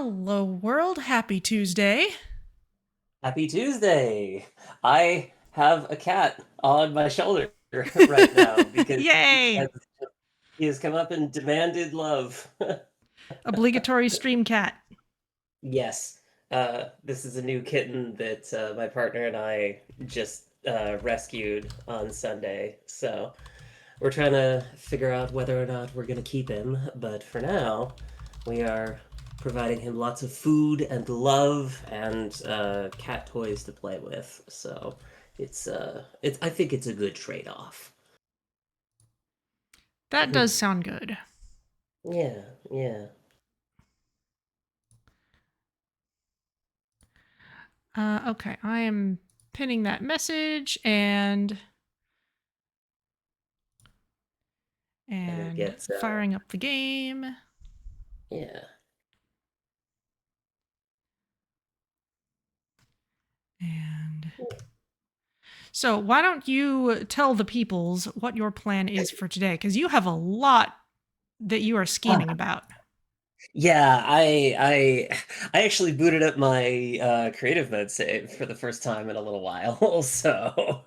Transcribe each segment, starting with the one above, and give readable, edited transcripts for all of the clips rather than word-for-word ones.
Hello, world. Happy Tuesday. Happy Tuesday! I have a cat on my shoulder right now because Yay! he has come up and demanded love. Obligatory Stream Cat. Yes, this is a new kitten that my partner and I just rescued on Sunday. So we're trying to figure out whether or not we're going to keep him. But for now, we are providing him lots of food and love and cat toys to play with. So it's I think it's a good trade-off. That does sound good. Yeah, yeah. Okay, I am pinning that message and And it and gets firing up the game. yeah. And so, why don't you tell the peoples what your plan is for today? Because you have a lot that you are scheming about. Yeah, I actually booted up my creative mode save for the first time in a little while. So,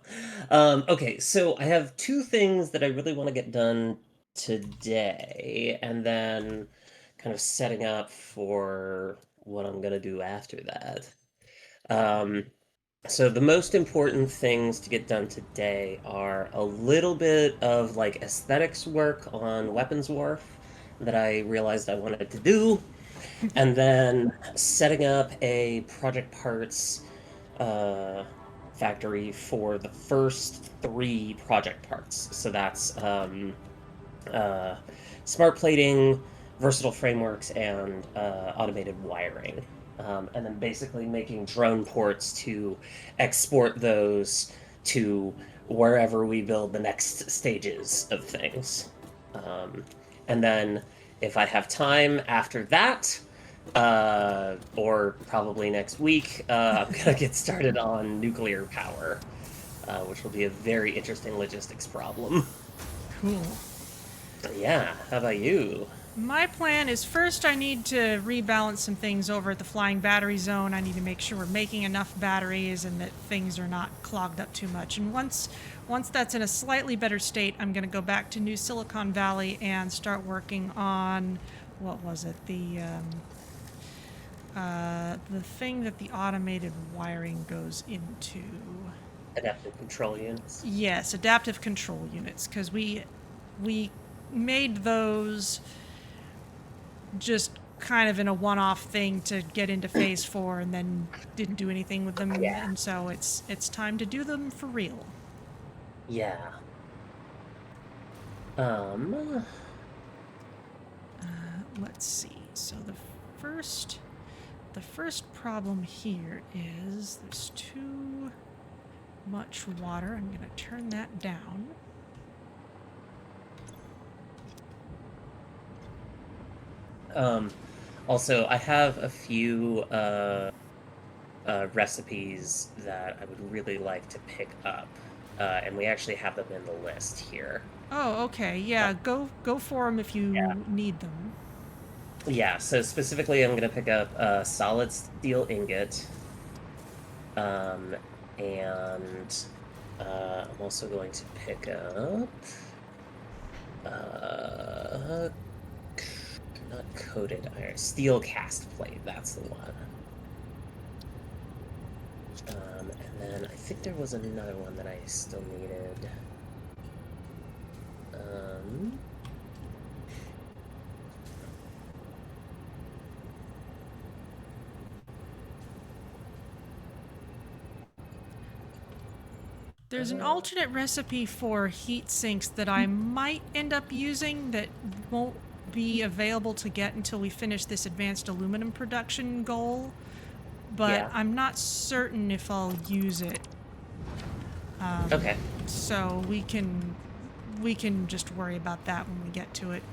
okay, so I have two things that I really want to get done today, and then kind of setting up for what I'm gonna do after that. Um, so the most important things to get done today are a little bit of like aesthetics work on Weapons Wharf that I realized I wanted to do, and then setting up a project parts uh, factory for the first three project parts. So that's uh, smart plating, versatile frameworks, and automated wiring. And then basically making drone ports to export those to wherever we build the next stages of things. Um, and then if I have time after that, or probably next week, I'm going to get started on nuclear power, which will be a very interesting logistics problem. Cool. Yeah, how about you? My plan is first I need to rebalance some things over at the flying battery zone. I need to make sure we're making enough batteries and that things are not clogged up too much. And once that's in a slightly better state, I'm going to go back to New Silicon Valley and start working on what was it? The thing that the automated wiring goes into. Adaptive control units. Yes, adaptive control units, because we made those just kind of in a one-off thing to get into phase 4 and then didn't do anything with them, Yeah. and so it's time to do them for real. Yeah. Um, Let's see. So first the first problem here is there's too much water. I'm going to turn that down. um, Also, I have a few recipes that I would really like to pick up, and we actually have them in the list here. Oh, okay. Uh, Yeah, go for them if yeah. you need them. Yeah, so specifically, I'm going to pick up a solid steel ingot, um, and I'm also going to pick up uh, not coated iron, steel cast plate. That's the one. And then I think there was another one that I still needed. Um, There's an alternate recipe for heat sinks that I might end up using that won't be available to get until we finish this advanced aluminum production goal, but yeah. I'm not certain if I'll use it. Okay. So we can just worry about that when we get to it.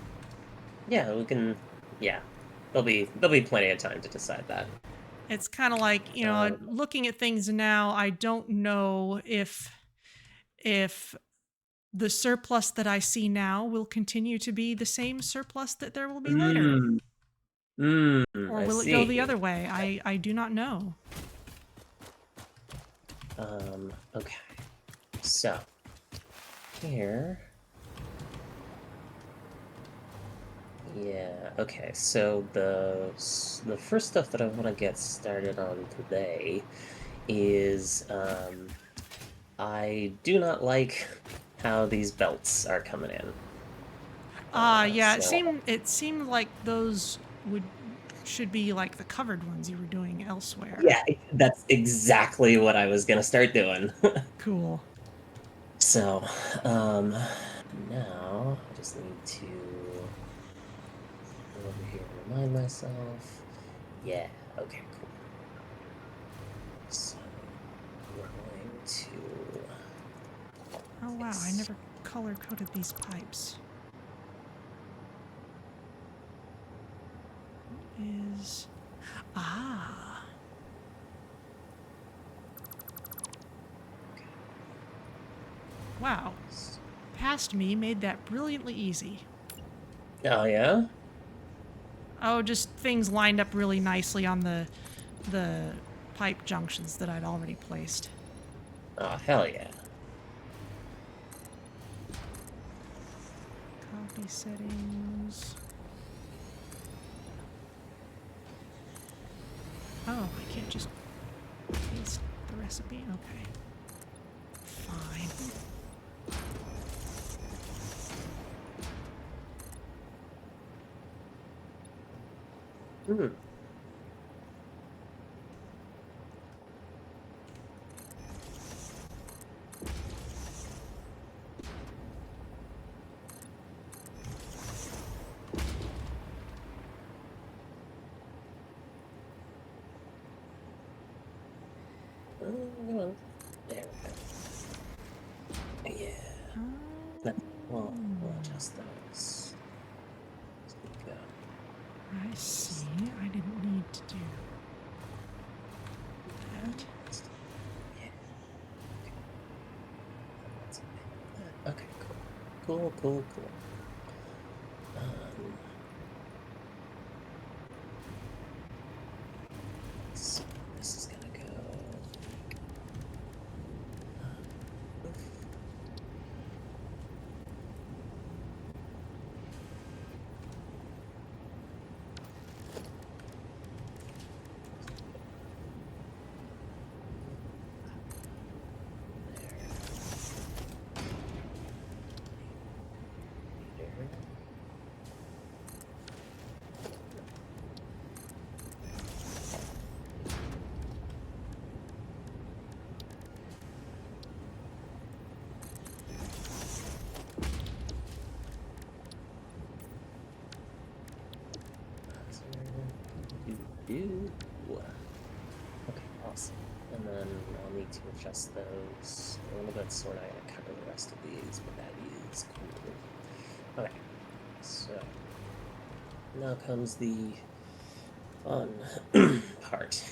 Yeah, we can. Yeah, there'll be plenty of time to decide that. It's kind of like, Um, looking at things now, I don't know if the surplus that I see now will continue to be the same surplus that there will be later. mm, Or I will it go the see. other way? I do not know. Okay. So, here. Yeah, okay. So the first stuff that I want to get started on today is I do not like how these belts are coming in. Yeah, So it seemed like those should be like the covered ones you were doing elsewhere. yeah, that's exactly what I was gonna start doing. Cool. So, now I just need to go over here and remind myself. Yeah, okay, cool. So we're going to Oh wow, I never color coded these pipes. Is ah. Wow. Past me made that brilliantly easy. Oh yeah? Oh, just things lined up really nicely on the pipe junctions that I'd already placed. Oh hell yeah. Copy settings. Oh, I can't just paste the recipe? Okay. Fine. Hmm. There we go. Yeah. We'll adjust those. There we go. I see. I didn't need to do that. Yeah. Okay, cool. Cool. So this is gonna go. Okay, awesome. And then I'll need to adjust those a little bit so we're not going to cover the rest of these, but that is cool. Okay, so now comes the fun part.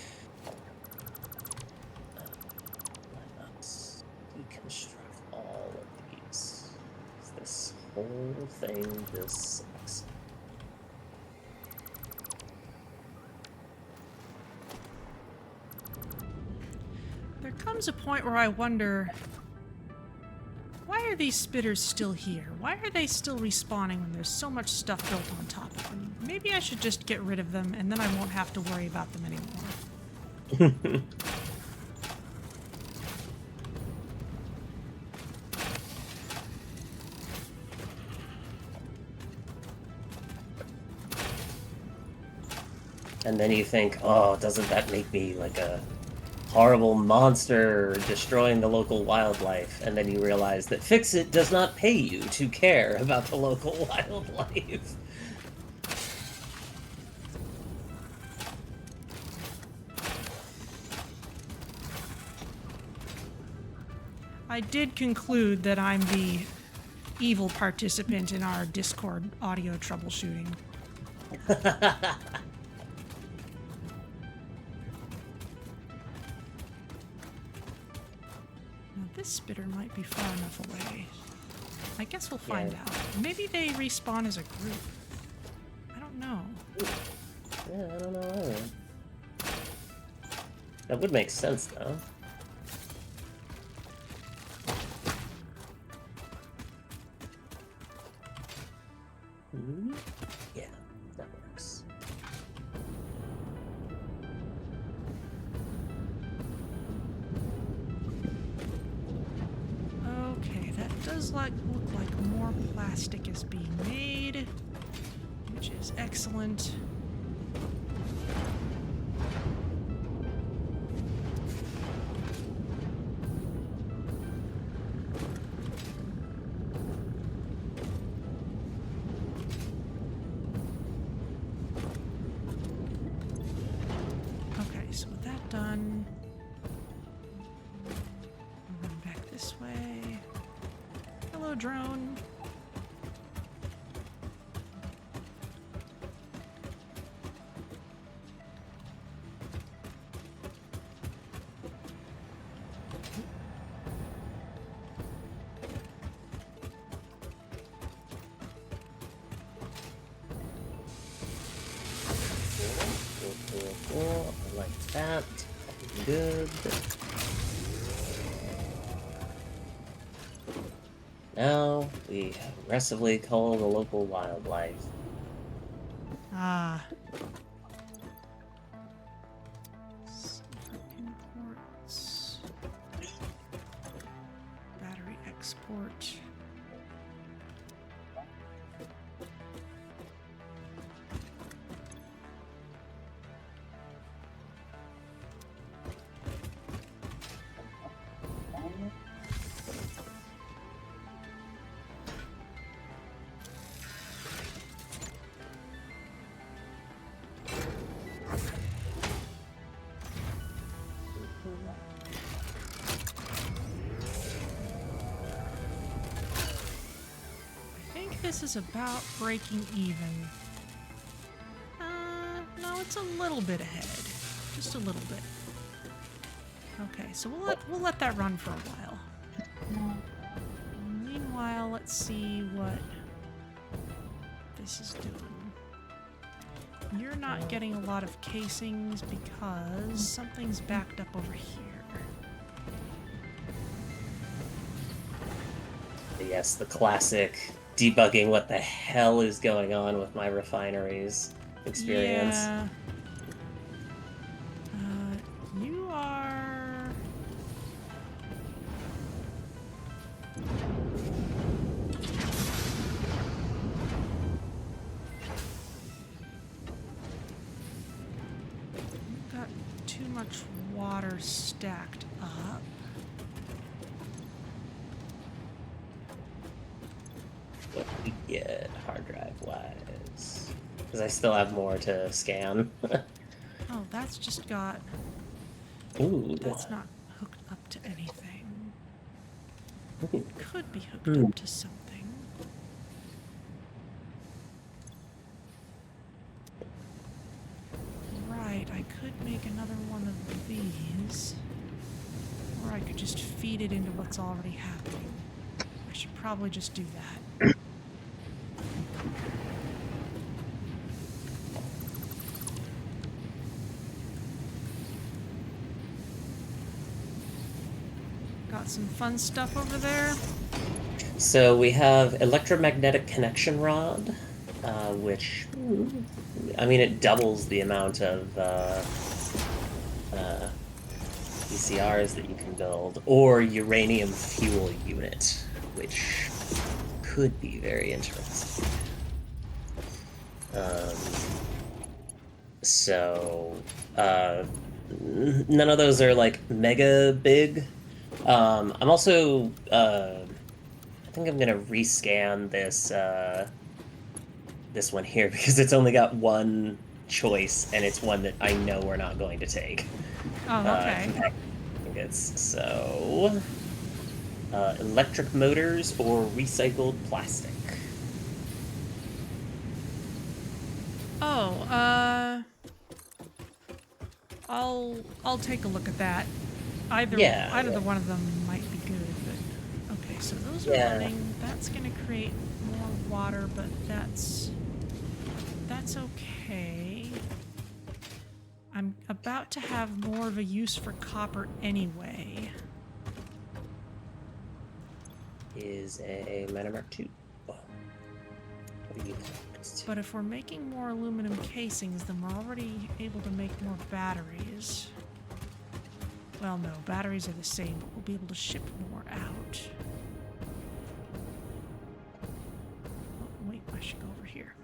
Let us deconstruct all of these. This whole thing just sucks. There comes a point where I wonder, why are these spitters still here? Why are they still respawning when there's so much stuff built on top of them? Maybe I should just get rid of them and then I won't have to worry about them anymore. And then you think, oh, doesn't that make me like a horrible monster destroying the local wildlife? And then you realize that Fix-It does not pay you to care about the local wildlife. I did conclude that I'm the evil participant in our Discord audio troubleshooting. Now, this spitter might be far enough away. I guess we'll find out. Maybe they respawn as a group. I don't know. That would make sense, though. Yeah, that works. Okay, that does look like more plastic is being made, which is excellent. Okay, so with that done, we'll run back this way. Hello, drone. Cool. I like that. Good. Now we aggressively cull the local wildlife. Ah. Silver imports. Battery export. This is about breaking even. No, it's a little bit ahead. Just a little bit. Okay, so we'll let that run for a while. Meanwhile, let's see what this is doing. You're not getting a lot of casings because something's backed up over here. Yes, the classic debugging what the hell is going on with my refineries experience. Yeah. You are... You've got too much water stacked up. What we get hard drive wise, because I still have more to scan. Oh, that's just got... Ooh, That's not hooked up to anything. Ooh. Could be hooked up to something. Right, I could make another one of these. Or I could just feed it into what's already happening. I should probably just do that. Got some fun stuff over there. So we have electromagnetic connection rod, which, I mean, it doubles the amount of ECRs that you can build, or uranium fuel unit, which could be very interesting. None of those are like mega big. I'm also, I think I'm gonna rescan this this one here because it's only got one choice, and it's one that I know we're not going to take. Oh, okay. So, electric motors or recycled plastic. Oh, I'll take a look at that. Either the one of them might be good, but okay. So those are running. That's gonna create more water, but that's okay. I'm about to have more of a use for copper anyway. Is a Mana Mark 2. What do you think? But if we're making more aluminum casings, then we're already able to make more batteries. Well, no, batteries are the same, but we'll be able to ship more out. Oh, wait, I should go over here.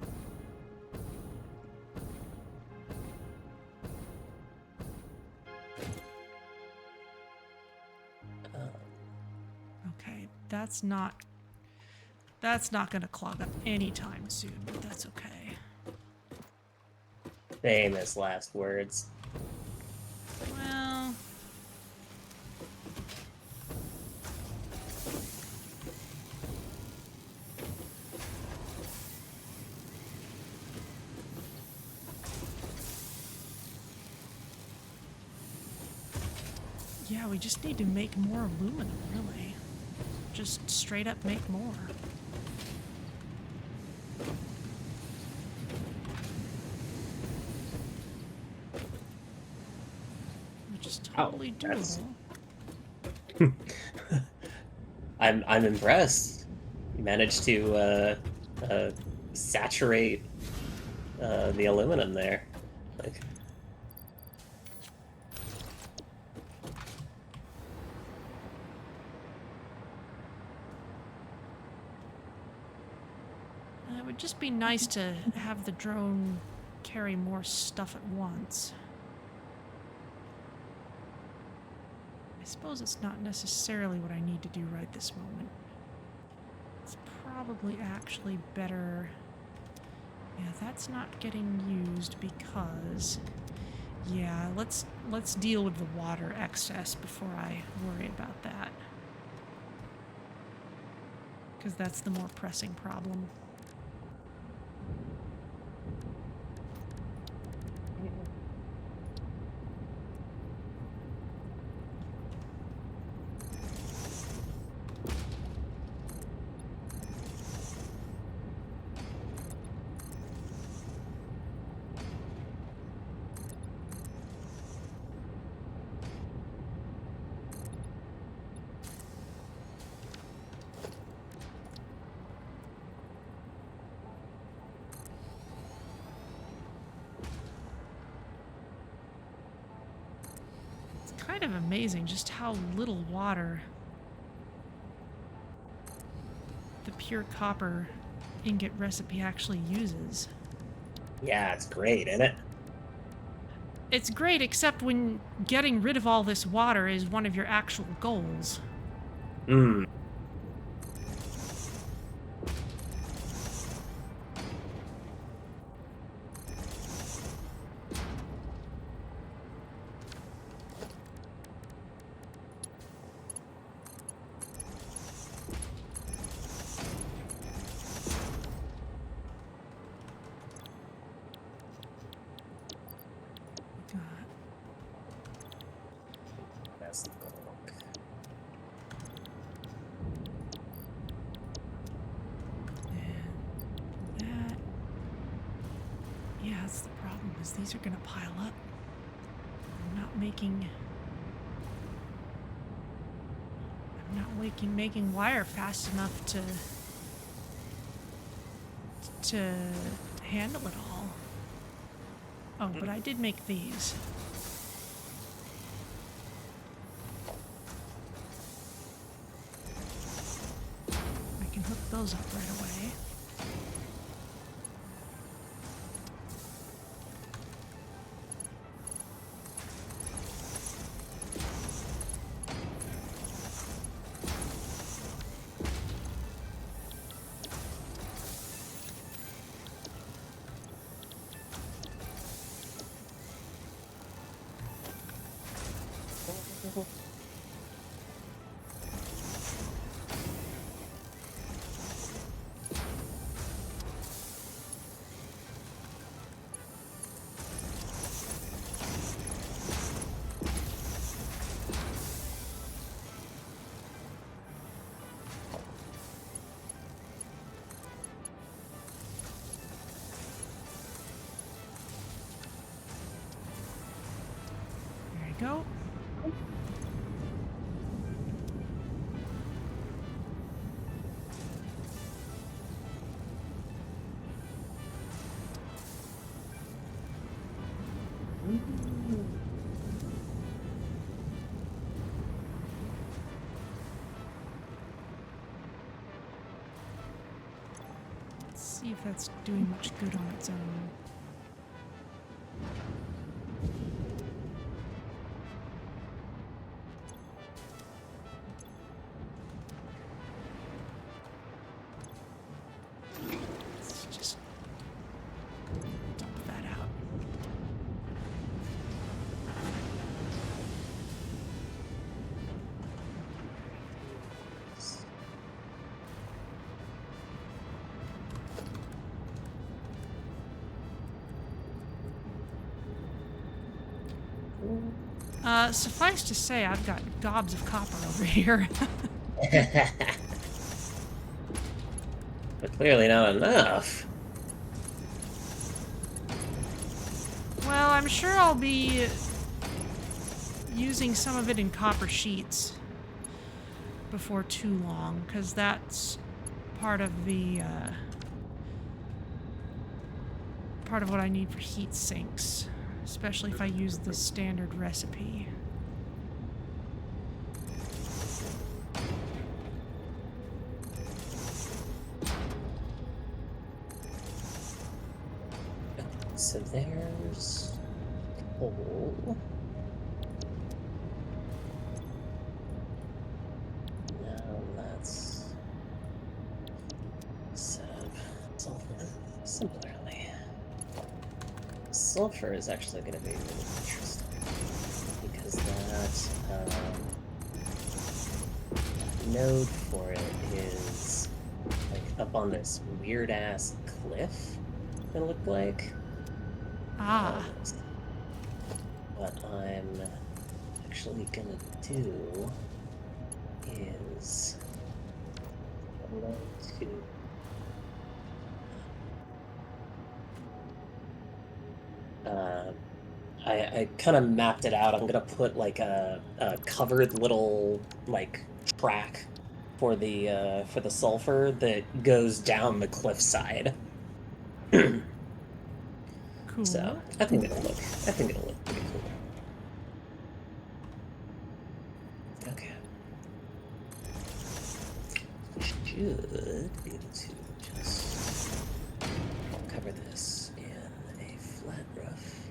Okay, that's not going to clog up anytime soon, but that's okay. Famous last words. Well, yeah, we just need to make more aluminum, really. Just straight up make more. Which is totally doable. I'm impressed. You managed to saturate the aluminum there. Like, It would just be nice to have the drone carry more stuff at once. I suppose it's not necessarily what I need to do right this moment. It's probably actually better... Yeah, that's not getting used because... Yeah, let's deal with the water excess before I worry about that. Because that's the more pressing problem. Kind of amazing just how little water the pure copper ingot recipe actually uses. yeah, it's great, isn't it? It's great, except when getting rid of all this water is one of your actual goals. Hmm. These are gonna pile up. I'm not making making wire fast enough to handle it all. Oh, but I did make these. I can hook those up right away. go. Let's see if that's doing much good on its own. Let's just dump that out. Suffice to say, I've got gobs of copper over here. But clearly not enough. Well, I'm sure I'll be using some of it in copper sheets before too long, because that's part of the part of what I need for heat sinks, especially if I use the standard recipe. So there's coal. Now let's set up sulfur similarly. Sulfur is actually going to be really interesting because that node for it is like up on this weird ass cliff. It looked like. Ah. What I'm actually gonna do is I'm going to I kind of mapped it out. I'm gonna put like a covered little like track for the sulfur that goes down the cliffside. Cool. So I think it'll look pretty cool. Okay. Should be able to just cover this in a flat roof.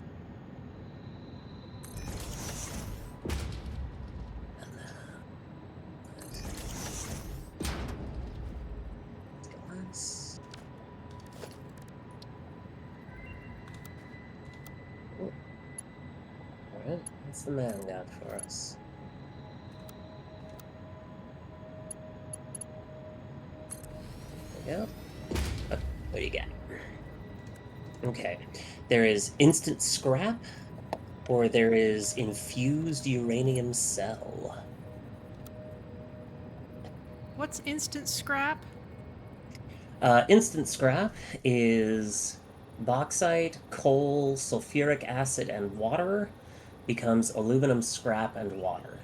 And glass. Alright, what's the man got for us? There we go. Oh, what do you got? Okay. There is instant scrap, or there is infused uranium cell. What's instant scrap? Instant scrap is bauxite, coal, sulfuric acid, and water becomes aluminum scrap and water.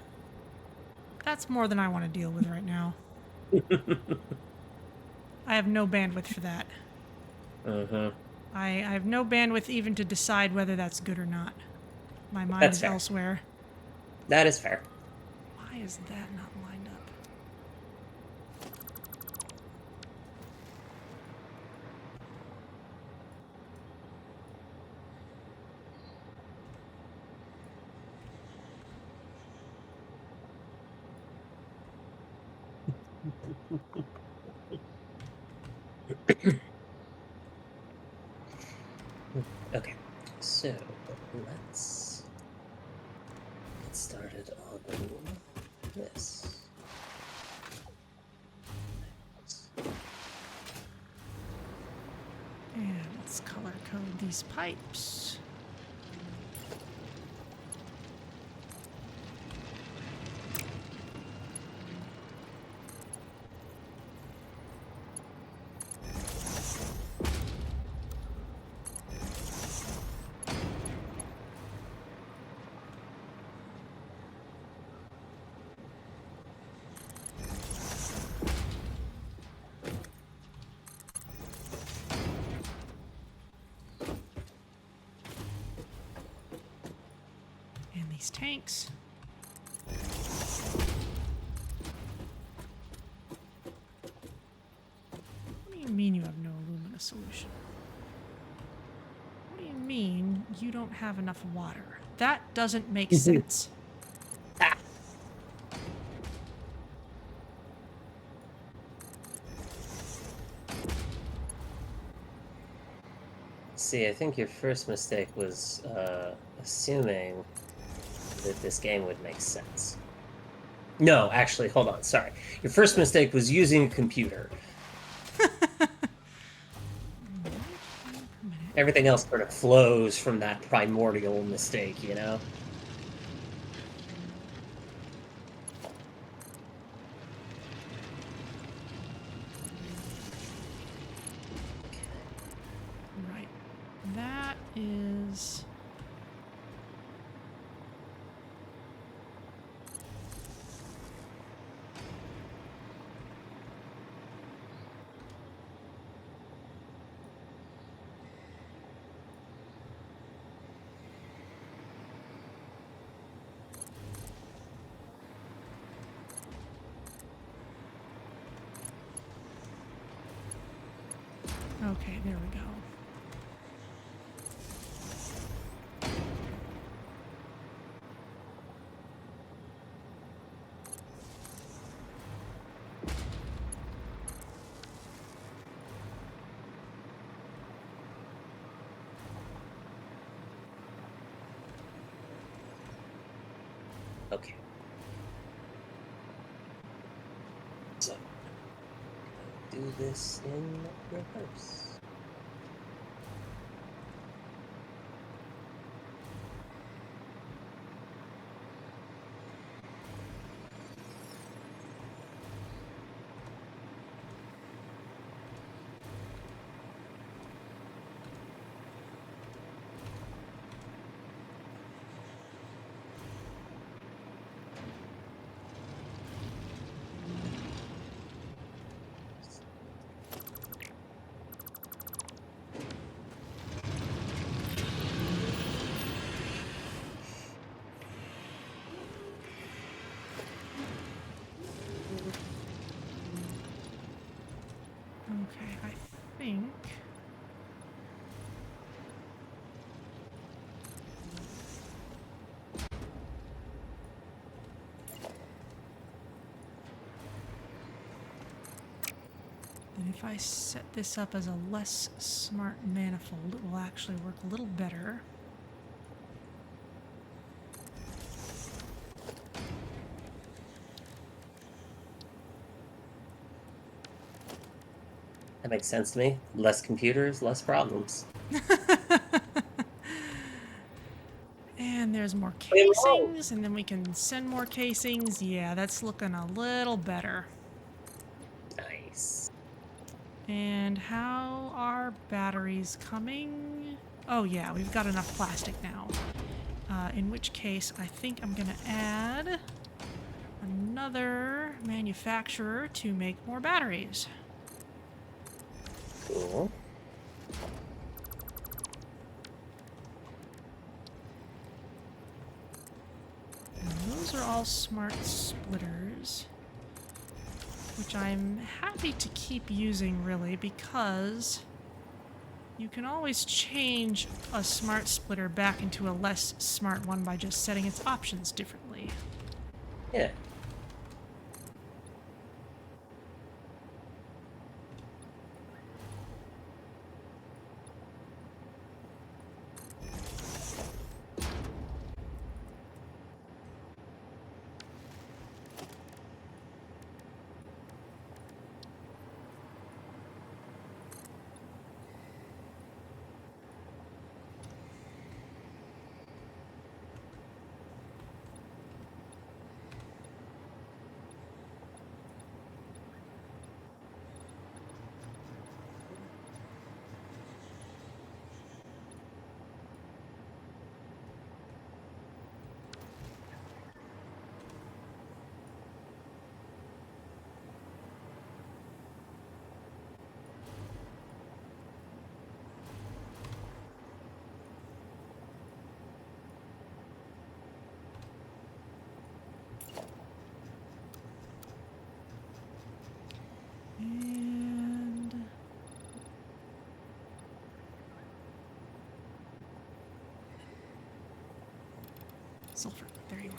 That's more than I want to deal with right now. I have no bandwidth for that. I have no bandwidth even to decide whether that's good or not. My mind That's is fair. elsewhere. That is fair. Why is that not lined up? Okay, so let's get started on this. And let's color code these pipes. these tanks. What do you mean you have no alumina solution? What do you mean you don't have enough water? That doesn't make sense. Ah. See, I think your first mistake was assuming that this game would make sense. No, actually, hold on. Sorry. Your first mistake was using a computer. Everything else sort of flows from that primordial mistake, you know? Right. That is... Okay, there we go. Okay. So, do this in reverse. Okay, I think... And if I set this up as a less smart manifold, it will actually work a little better. That makes sense to me. Less computers, less problems. And there's more casings, and then we can send more casings. Yeah, that's looking a little better. Nice. And how are batteries coming? Oh yeah, we've got enough plastic now. In which case, I think I'm gonna add another manufacturer to make more batteries. Cool. And those are all smart splitters, which I'm happy to keep using, really, because you can always change a smart splitter back into a less smart one by just setting its options differently. Yeah. sulfur. There you are.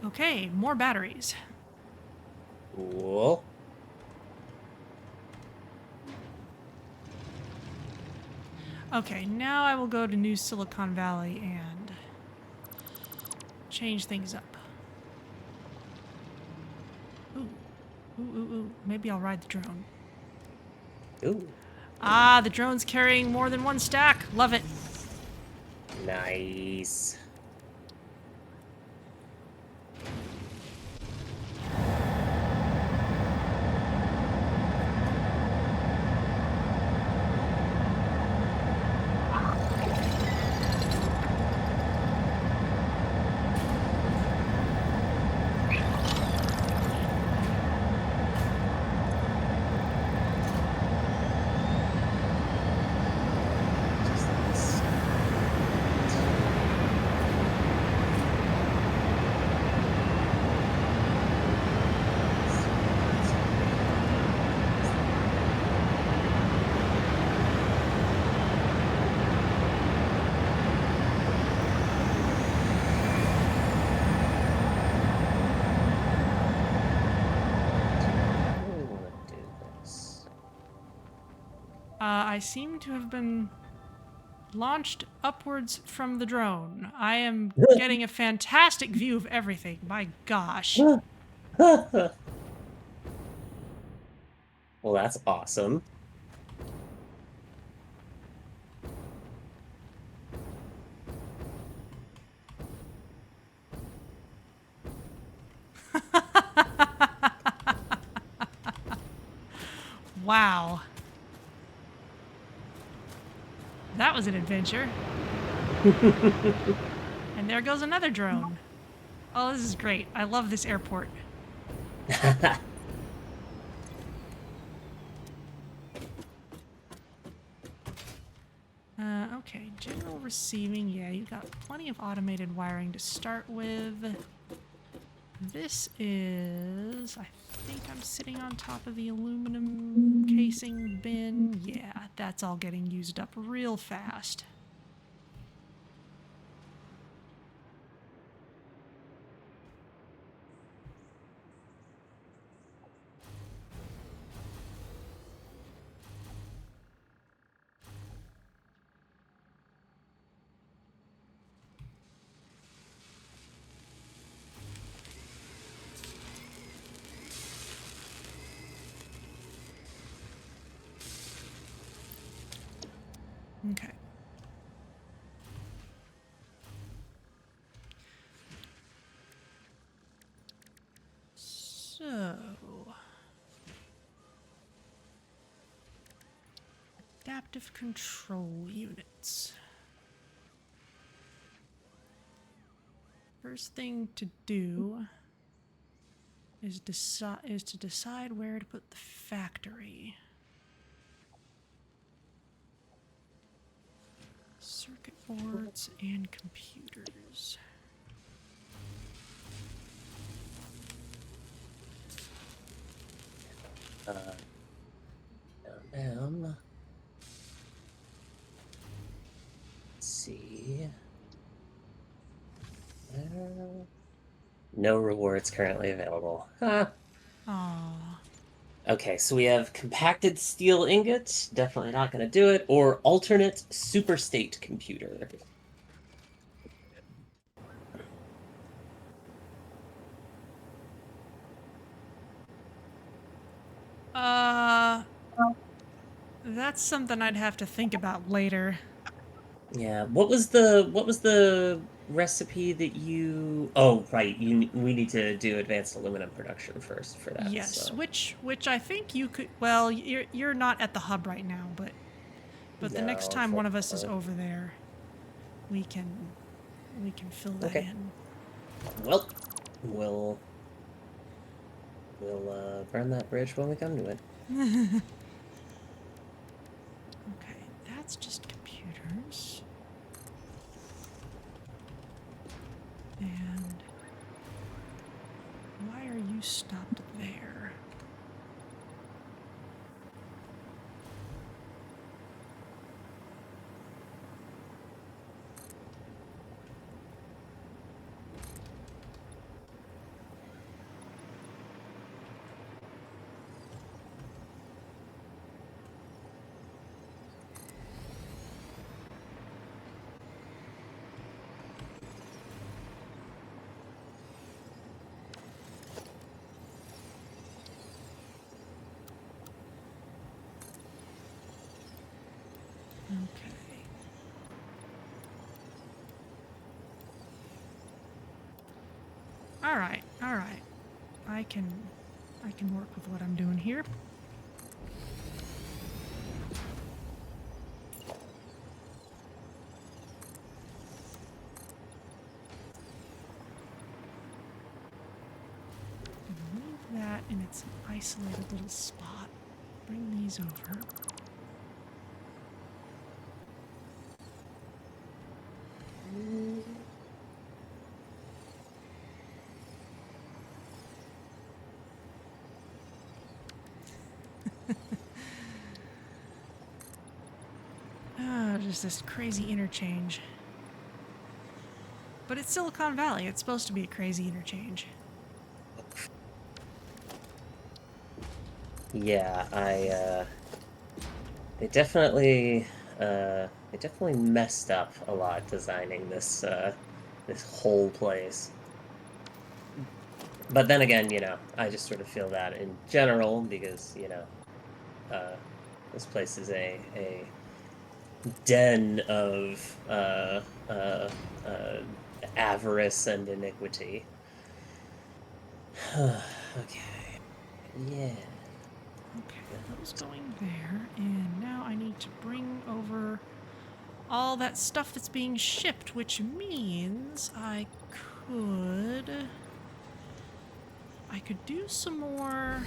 Okay, more batteries. Cool. Okay, now I will go to New Silicon Valley and change things up. Ooh. Ooh. Maybe I'll ride the drone. Ooh. Ah, the drone's carrying more than one stack. Love it. Nice. I seem to have been launched upwards from the drone. I am getting a fantastic view of everything. My gosh. Well, that's awesome. Wow. That was an adventure. And there goes another drone. Oh, this is great. I love this airport. Okay, general receiving. Yeah, you've got plenty of automated wiring to start with. This is... I think I'm sitting on top of the aluminum casing bin. Yeah, that's all getting used up real fast. Okay. So... adaptive control units. First thing to do is to decide where to put the factory. Circuit boards and computers. Down. Let's see. No rewards currently available. Huh. Aww. Okay, so we have compacted steel ingot, definitely not going to do it, or alternate superstate computer. That's something I'd have to think about later. Yeah, what was the recipe that you... Oh, right, we need to do advanced aluminum production first for that. Yes, So. which I think you could. Well, you're not at the hub right now, but the next No, time one of us is unfortunately. over there, we can fill that Okay. in. Well, we'll We'll burn that bridge when we come to it. Okay, that's just computers. And why are you stopped there? Okay. All right, all right. I can work with what I'm doing here. Leave that in its isolated little spot. Bring these over. Just this crazy interchange. But it's Silicon Valley. It's supposed to be a crazy interchange. Yeah, they definitely messed up a lot designing this this whole place. But then again, I just sort of feel that in general because, this place is a den of avarice and iniquity. Okay. Yeah. Okay, those going there, and now I need to bring over all that stuff that's being shipped, which means I could do some more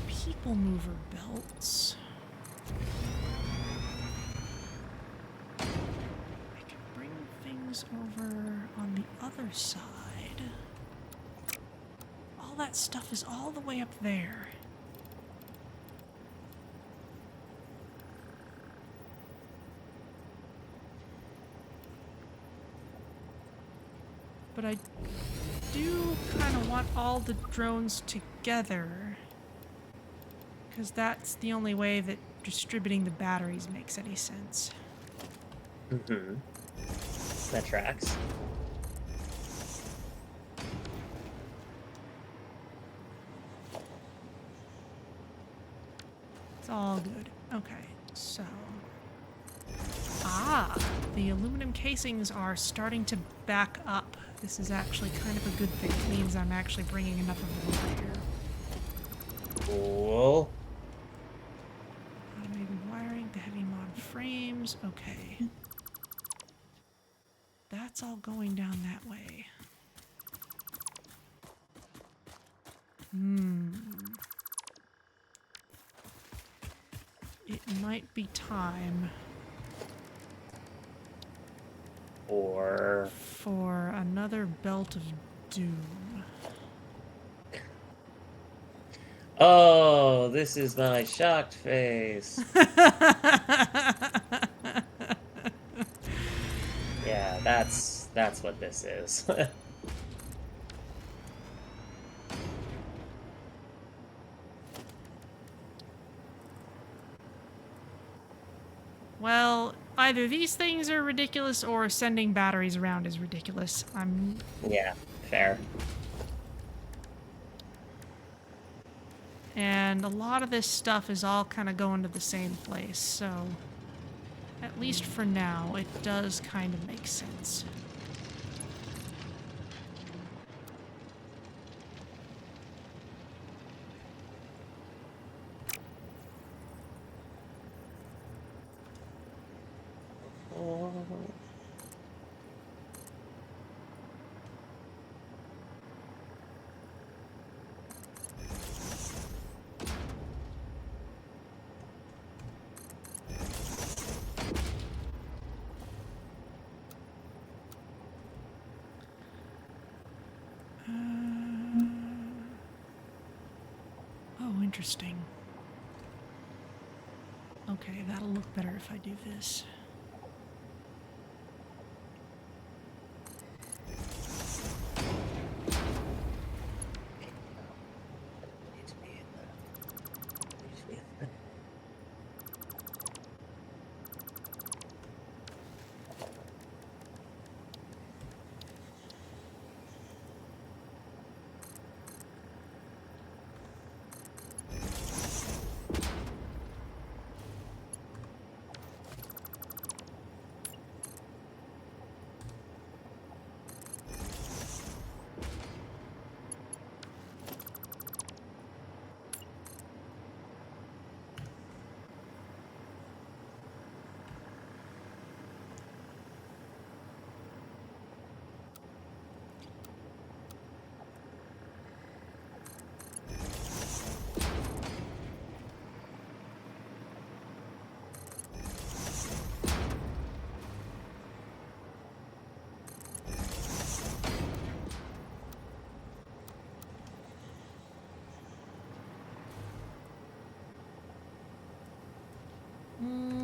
people mover belts. I could bring things over on the other side. All that stuff is all the way up there. But I do kind of want all the drones together, because that's the only way that distributing the batteries makes any sense. Mm-hmm. That tracks. It's all good. Okay, so... the aluminum casings are starting to back up. This is actually kind of a good thing. It means I'm actually bringing enough of them over here. Cool. Automated wiring, the heavy mod frames. Okay. That's all going down that way. It might be time for another belt of doom. Oh, this is my shocked face. Yeah, that's what this is. Well, either these things are ridiculous or sending batteries around is ridiculous. Yeah, fair. And a lot of this stuff is all kind of going to the same place, so at least for now, it does kind of make sense. Oh, interesting. Okay, that'll look better if I do this.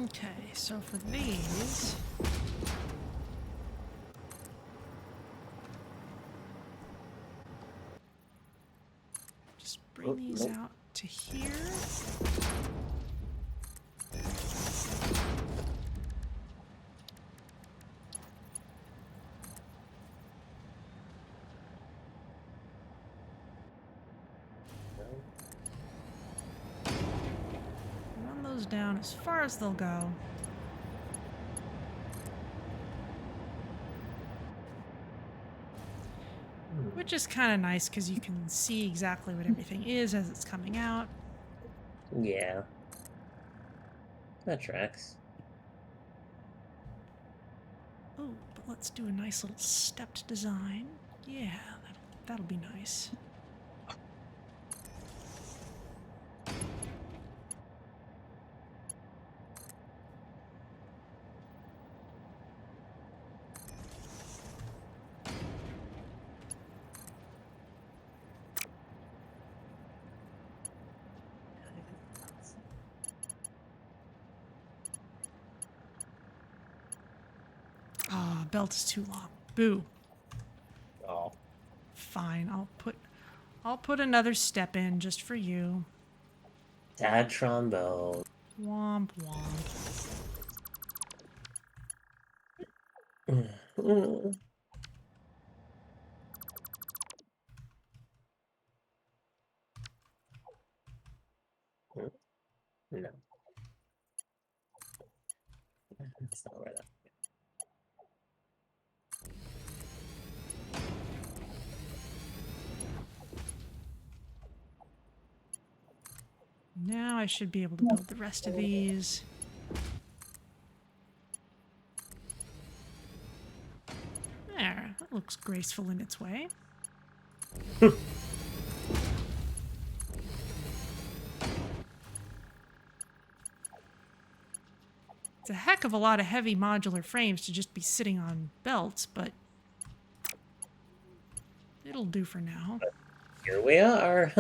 Okay, so for these... just bring these out to here. Run those down as far as they'll go. Which is kind of nice because you can see exactly what everything is as it's coming out. Yeah. That tracks. Oh, but let's do a nice little stepped design. Yeah, that'll be nice. Ah, belt is too long. Boo. Oh. Fine, I'll put another step in just for you. Sad trombone. Womp womp. No. That's not where that. Now I should be able to build the rest of these. There, that looks graceful in its way. It's a heck of a lot of heavy modular frames to just be sitting on belts, but it'll do for now. Here we are.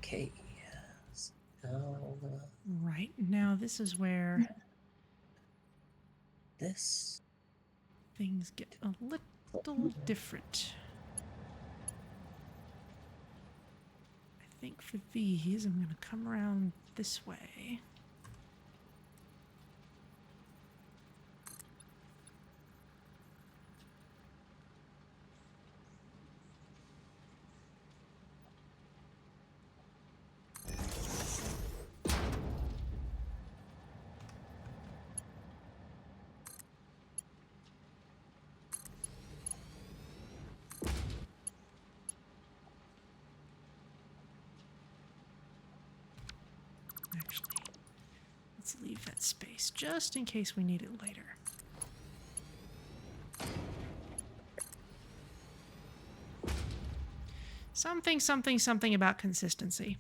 Okay. Yes. Right, now this is where This. things get a little different. I think for these, I'm going to come around this way. let's leave that space just in case we need it later. Something, something, something about consistency.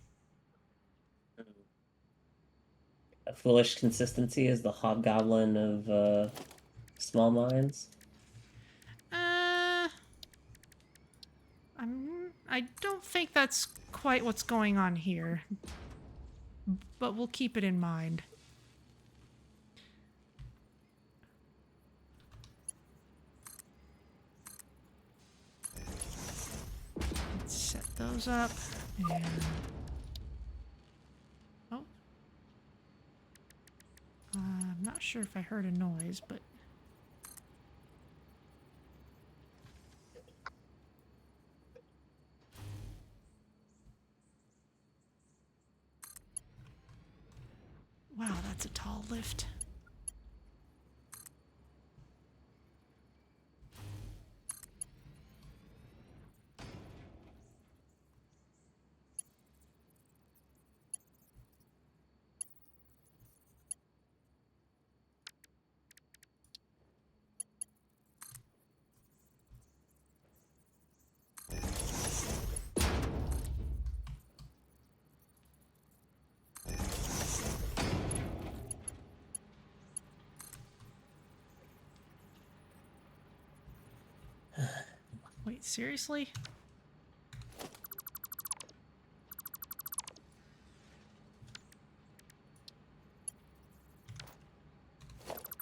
A foolish consistency is the hobgoblin of small mines. I don't think that's quite what's going on here, but we'll keep it in mind. Let's set those up and... Oh. I'm not sure if I heard a noise, but... Wow, that's a tall lift. Wait, seriously?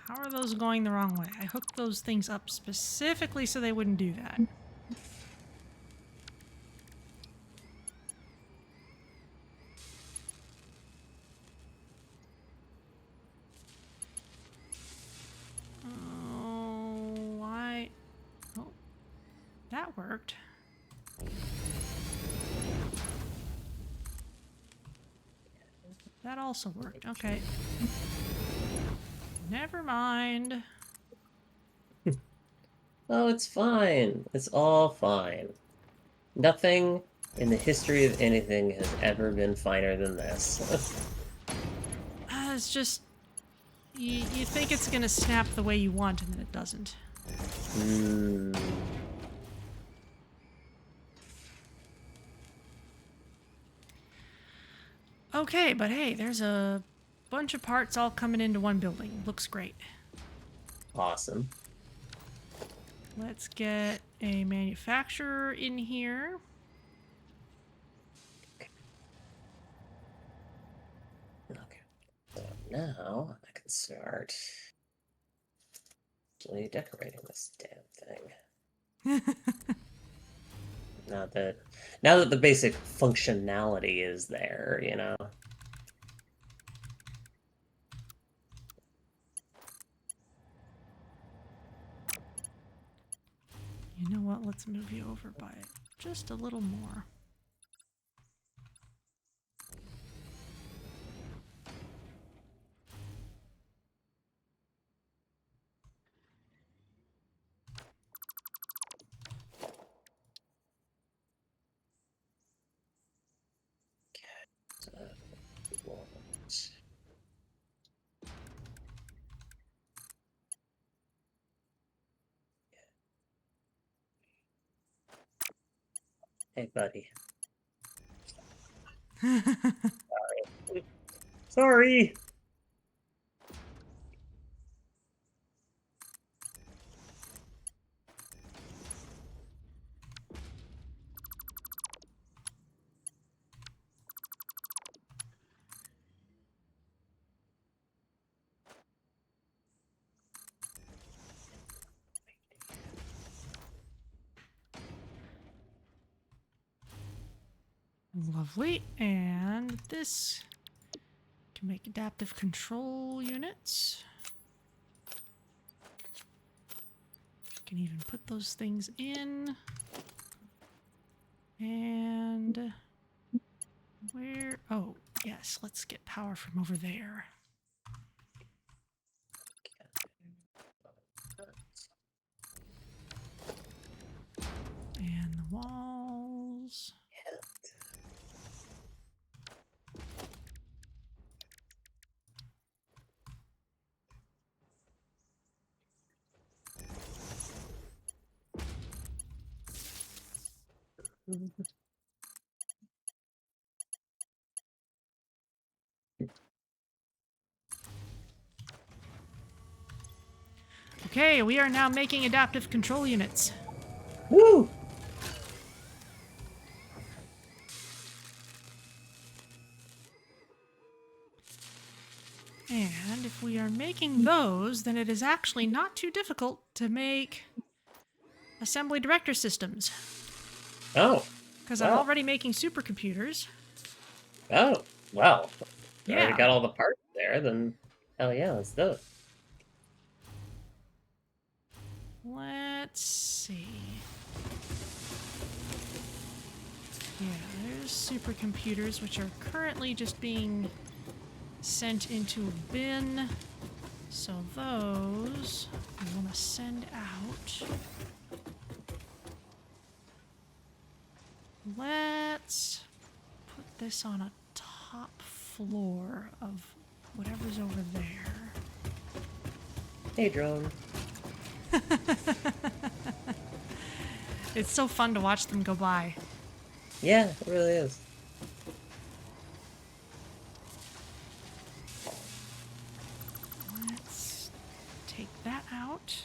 How are those going the wrong way? I hooked those things up specifically so they wouldn't do that. Oh, why? Oh, that worked. That also worked. Okay. Never mind. Oh, it's fine. It's all fine. Nothing in the history of anything has ever been finer than this. It's just... You think it's gonna snap the way you want, and then it doesn't. Okay, but hey, there's a bunch of parts all coming into one building. Looks great. Awesome. Let's get a manufacturer in here. Okay. So now I can start actually decorating this damn thing. Now that the basic functionality is there, you know. You know what? Let's move you over by just a little more. Hey, buddy. Sorry. Sorry. Lovely. And this can make adaptive control units. Can even put those things in. And where? Oh, yes. Let's get power from over there. And the walls. Okay, we are now making adaptive control units. Woo! And if we are making those, then it is actually not too difficult to make assembly director systems. Oh, Because I'm well. already making supercomputers. Oh, well. I already Yeah. got all the parts there, then hell yeah, let's do it. Let's see. Yeah, there's supercomputers, which are currently just being sent into a bin. So those we want to send out. Let's put this on a top floor of whatever's over there. Hey, drone. It's so fun to watch them go by. Yeah, it really is. Let's take that out.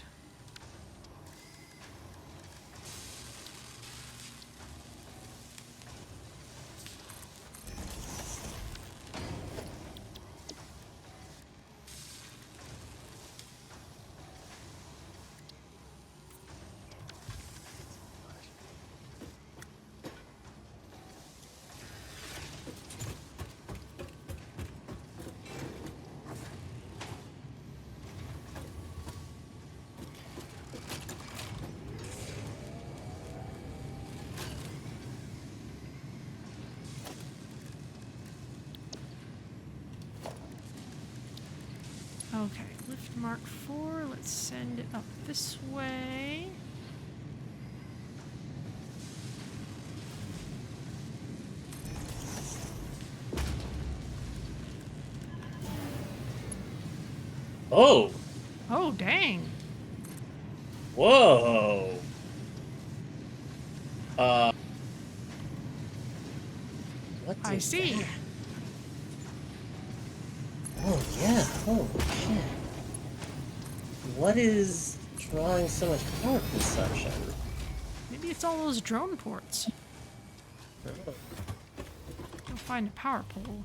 Okay, lift mark 4. Let's send it up this way. Oh! Oh, dang. Whoa! What I is see. that? Oh, yeah. Holy shit. What is drawing so much power consumption? Maybe it's all those drone ports. Oh. Go find a power pole.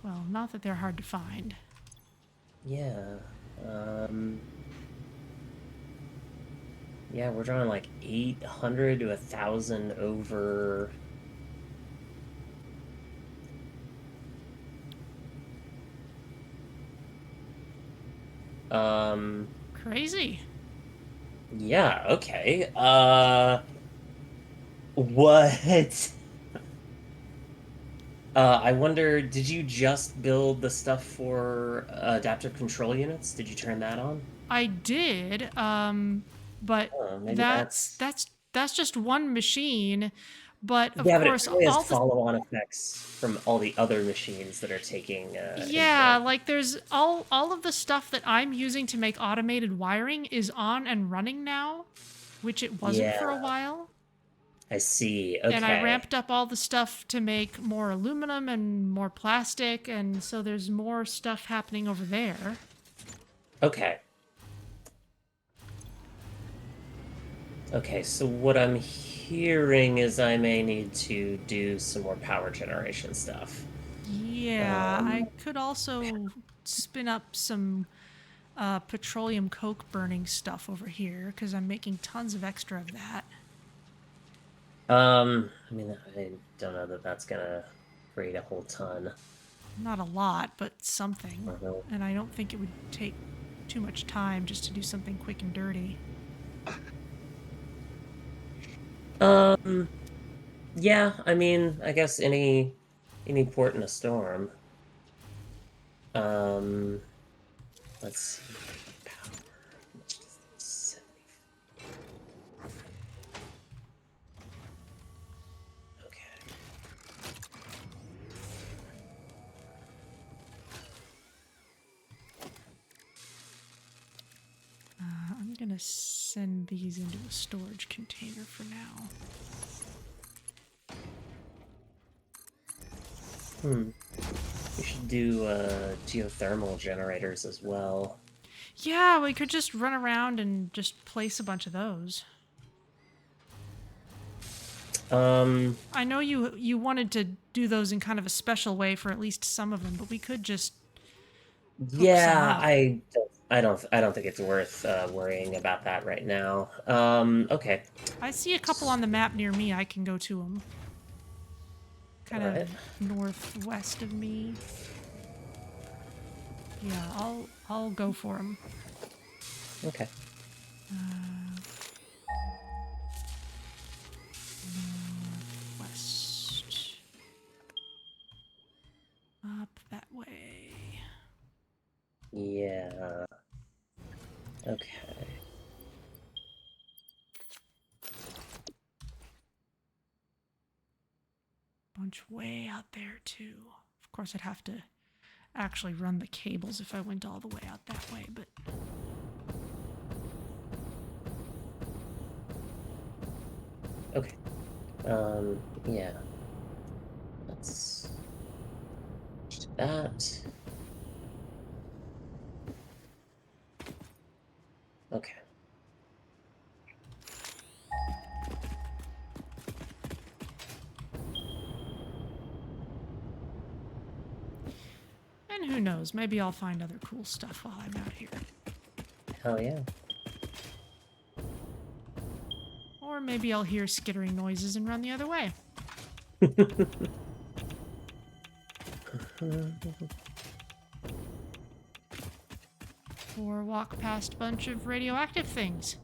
Well, not that they're hard to find. Yeah. Yeah, we're drawing like 800 to 1,000 over. Crazy. Yeah, okay. What? I wonder, did you just build the stuff for adaptive control units? Did you turn that on? I did, but Oh, maybe that's that's... that's that's just one machine. But of Yeah, but it course, probably has all the follow-on effects from all the other machines that are taking yeah, input. like there's all of the stuff that I'm using to make automated wiring is on and running now, which it wasn't for a Yeah, while. I see. And I Okay. ramped up all the stuff to make more aluminum and more plastic, and so there's more stuff happening over there. Okay. Okay, so what I'm hearing is I may need to do some more power generation stuff. Yeah, I could also spin up some petroleum coke burning stuff over here because I'm making tons of extra of that. I mean, I don't know that that's gonna create a whole ton. Not a lot, but something. Uh-huh. And I don't think it would take too much time just to do something quick and dirty. Yeah, I mean, I guess any port in a storm. Um, let's see. Power. How much does this? 70. Okay. I'm gonna send these into a storage container for now. We should do geothermal generators as well. Yeah, we could just run around and just place a bunch of those. I know you wanted to do those in kind of a special way for at least some of them, but we could just hook some Yeah, up. I don't think it's worth worrying about that right now. Okay. I see a couple on the map near me. I can go to them. Kind All of right. northwest of me. Yeah, I'll go for them. Okay. West. Up that way. Yeah. Okay. Bunch way out there too. Of course, I'd have to actually run the cables if I went all the way out that way, but Okay. Yeah. Let's do that. Okay. and who knows, maybe I'll find other cool stuff while I'm out here. Hell yeah. Or maybe I'll hear skittering noises and run the other way. Or walk past a bunch of radioactive things.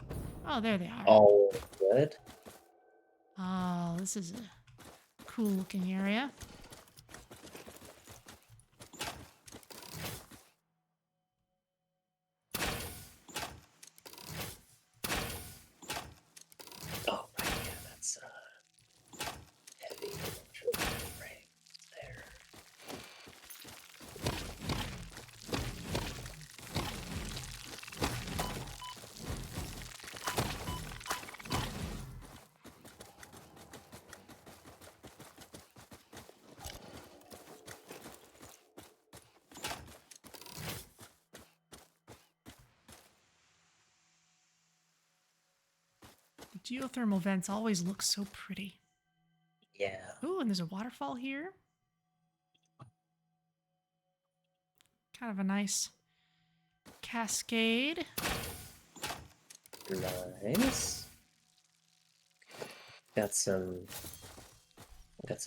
Oh, there they are. All good. Oh, this is a cool looking area. Oh, right, yeah, that's heavy right there. The geothermal vents always look so pretty. Yeah. Ooh, and there's a waterfall here. Kind of a nice cascade. Nice. Got some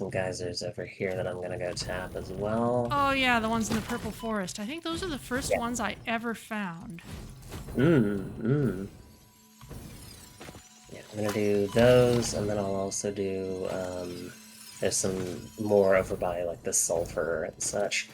geysers over here that I'm gonna go tap as well. Oh yeah, the ones in the purple forest. I think those are the first Yeah. ones I ever found. Yeah, I'm gonna do those, and then I'll also do, there's some more over by, like, the sulfur and such.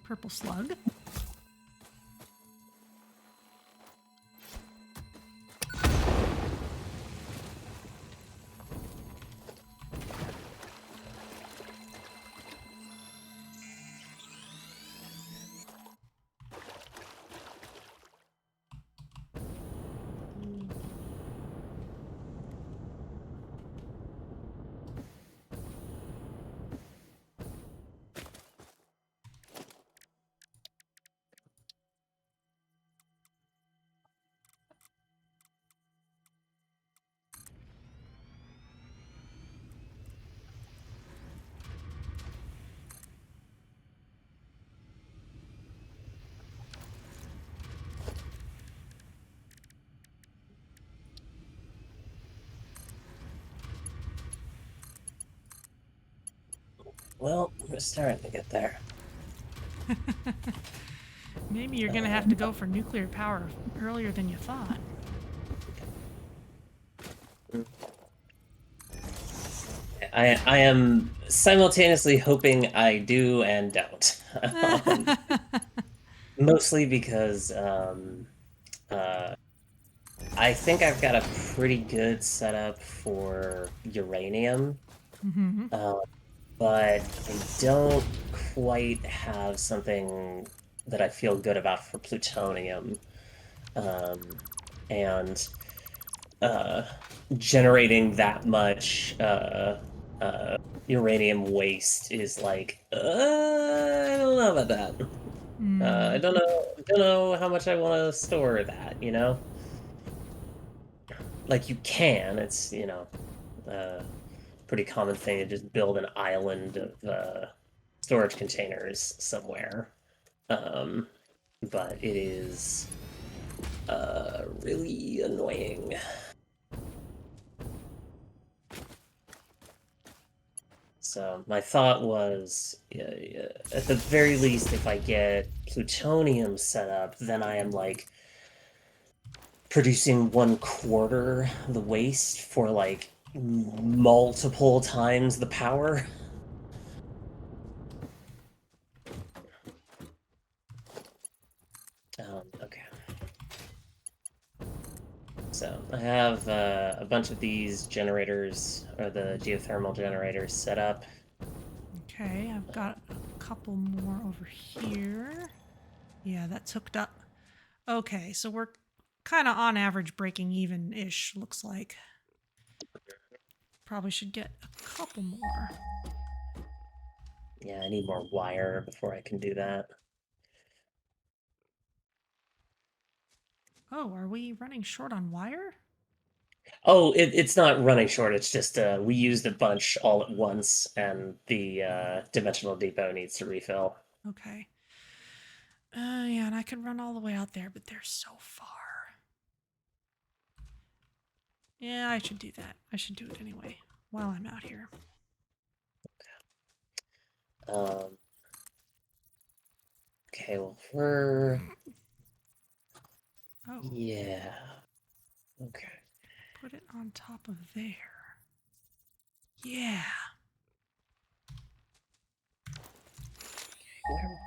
Purple slug. Well, we're starting to get there. Maybe you're gonna have to go for nuclear power earlier than you thought. I am simultaneously hoping I do and don't. Mostly because uh, I think I've got a pretty good setup for uranium, Mm-hmm. uh, but I don't quite have something that I feel good about for plutonium. And uh, generating that much uranium waste is like, I don't know about that. I Mm. don't know how much I want to store that, you know? Like you can, it's, pretty common thing to just build an island of storage containers somewhere. Um, but it is really annoying. So my thought was, at the very least, if I get plutonium set up, then I am like producing 1/4 the waste for like multiple times the power. Okay. So I have a bunch of these generators, or the geothermal generators, set up. Okay, I've got a couple more over here. Yeah, that's hooked up. Okay, so we're kind of on average breaking even-ish, looks like. Probably should get a couple more. Yeah, I need more wire before I can do that. Oh, are we running short on wire? Oh, it's not running short. It's just we used a bunch all at once, and the dimensional depot needs to refill. Okay. Yeah, and I could run all the way out there, but they're so far. Yeah, I should do that. I should do it anyway while I'm out here. Um, okay, well, we're Oh, yeah. Okay. put it on top of there. Yeah. Where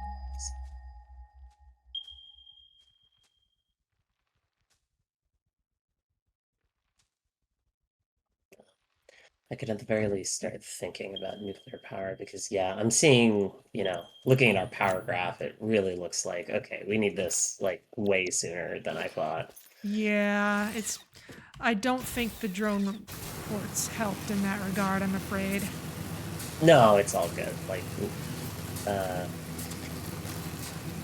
I could at the very least start thinking about nuclear power because yeah, I'm seeing, looking at our power graph, it really looks like okay, we need this like way sooner than I thought. Yeah, it's. I don't think the drone reports helped in that regard, I'm afraid. No, it's all good. Like, uh,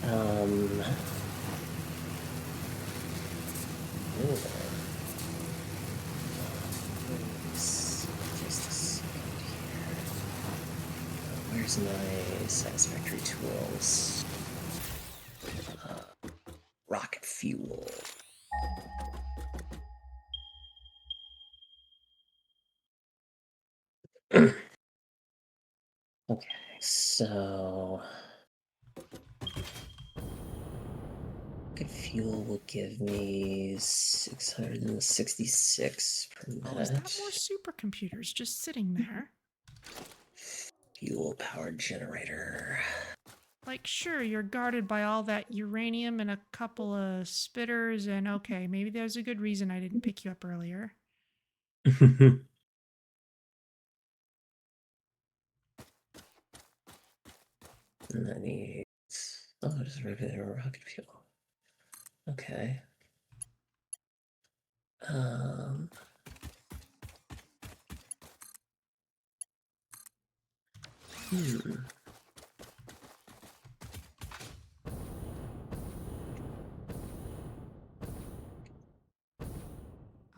um, ooh, just a second here. Where's my satisfactory tools? Rocket fuel. Okay, so rocket fuel will give me 666 per Oh, is that minute. more supercomputers just sitting there? Fuel powered generator. Like, sure, you're guarded by all that uranium and a couple of spitters, and okay, maybe there's a good reason I didn't pick you up earlier. And that needs, just regular rocket fuel. Okay. Um, hmm.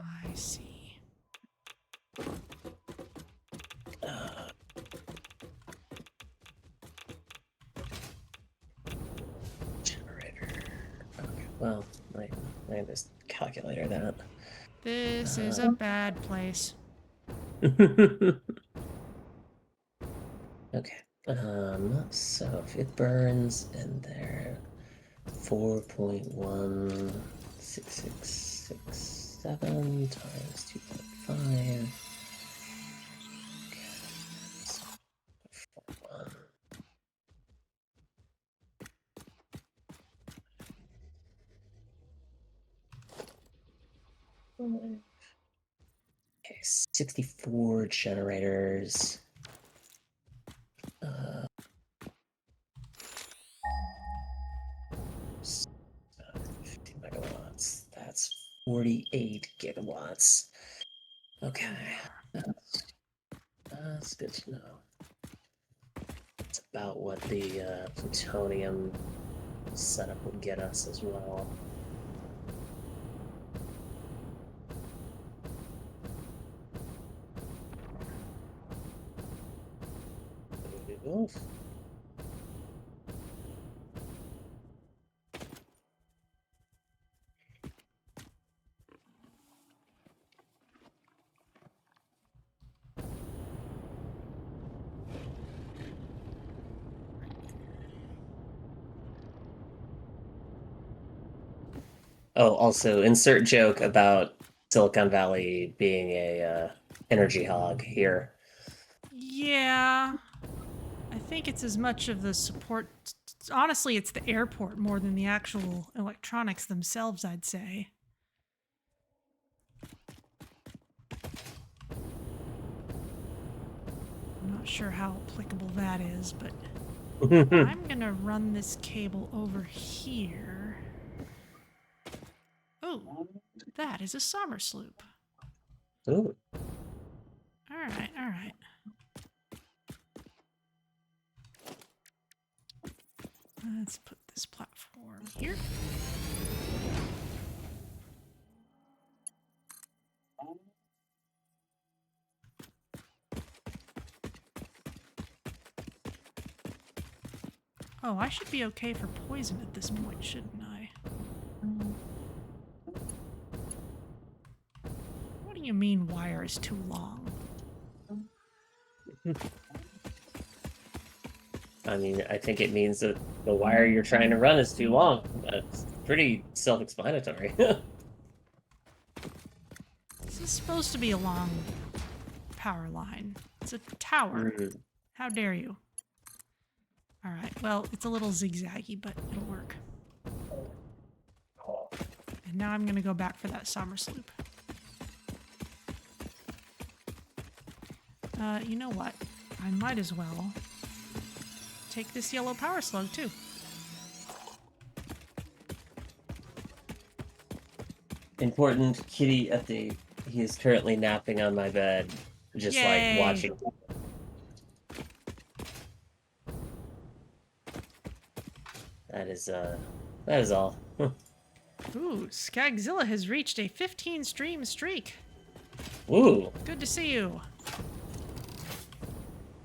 I see. Uh, generator. Okay, well, I have this calculator that. This is a bad place. Okay. So if it burns in there, 4.16667 times 2.5. Okay. Okay, 64 generators. 50 megawatts. That's 48 gigawatts. Okay. That's good to know. It's about what the plutonium setup would get us as well. Oof. Oh, also insert joke about Silicon Valley being a energy hog here. Yeah. I think it's as much of the support. Honestly, it's the airport more than the actual electronics themselves, I'd say. I'm not sure how applicable that is, but I'm gonna run this cable over here. Oh, that is a summer sloop. Ooh. Alright, alright. Let's put this platform here. Oh, I should be okay for poison at this point, shouldn't I? What do you mean wire is too long? I mean, I think it means that the wire you're trying to run is too long. That's pretty self-explanatory. This is supposed to be a long power line. It's a tower. How dare you? Alright, well, it's a little zigzaggy, but it'll work. And now I'm gonna go back for that summer sloop. You know what? I might as well take this yellow power slug, too. Important kitty update. He is currently napping on my bed, just Yay. like watching. That is all. Ooh, Skagzilla has reached a 15 stream streak. Ooh. Good to see you.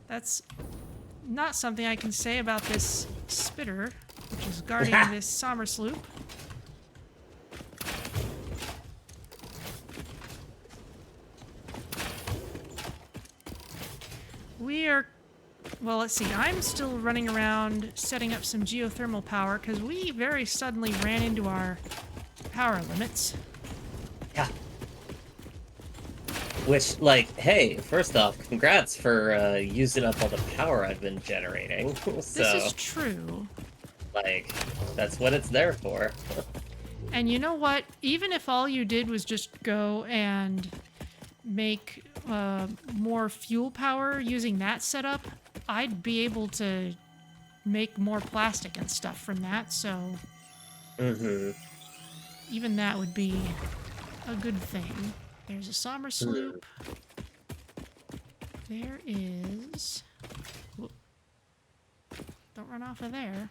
That's not something I can say about this spitter, which is guarding this summer sloop. We are... Well, let's see. I'm still running around setting up some geothermal power because we very suddenly ran into our power limits. Yeah. Which, like, hey, first off, congrats for using up all the power I've been generating. So, This is true. like, that's what it's there for. And you know what? Even if all you did was just go and make more fuel power using that setup, I'd be able to make more plastic and stuff from that, so even that would be a good thing. There's a summer sloop. There is... Whoop. Don't run off of there.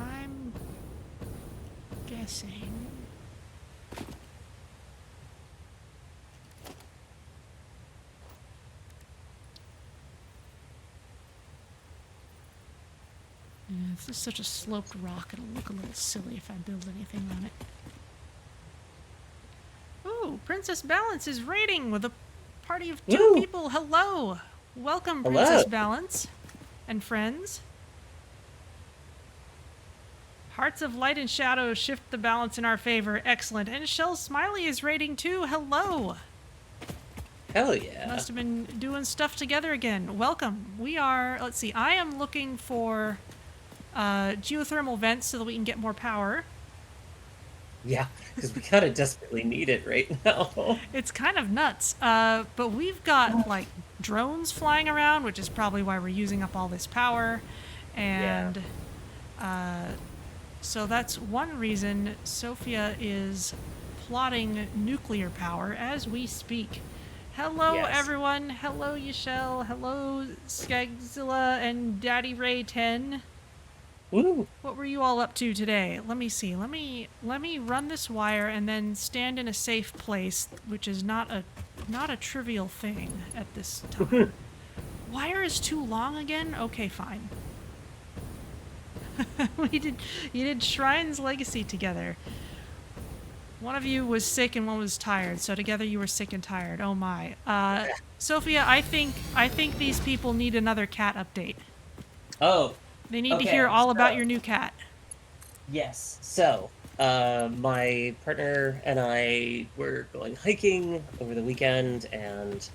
I'm guessing... Yeah, this is such a sloped rock, it'll look a little silly if I build anything on it. Ooh, Princess Balance is raiding with a party of 2 people. Hello! Welcome, Princess Balance and friends. Hearts of Light and Shadow shift the balance in our favor. Excellent. And Shell Smiley is raiding too. Hello! Hell yeah. Must have been doing stuff together again. Welcome. We are... Let's see. I am looking for... geothermal vents so that we can get more power. Yeah, because we kind of desperately need it right now. It's kind of nuts. But we've got like drones flying around, which is probably why we're using up all this power. Yeah. And so that's one reason Sophia is plotting nuclear power as we speak. Hello, Yes. everyone. Hello, Yashel. Hello, Skagzilla and Daddy Ray 10. Woo! What were you all up to today? Let me see. Let me run this wire and then stand in a safe place, which is not a trivial thing at this time. Wire is too long again? Okay, fine. You did Shrine's Legacy together. One of you was sick and one was tired, so together you were sick and tired. Oh my. Sophia, I think these people need another cat update. Oh, They need to okay, hear all about so- your new cat. Yes. So, my partner and I were going hiking over the weekend and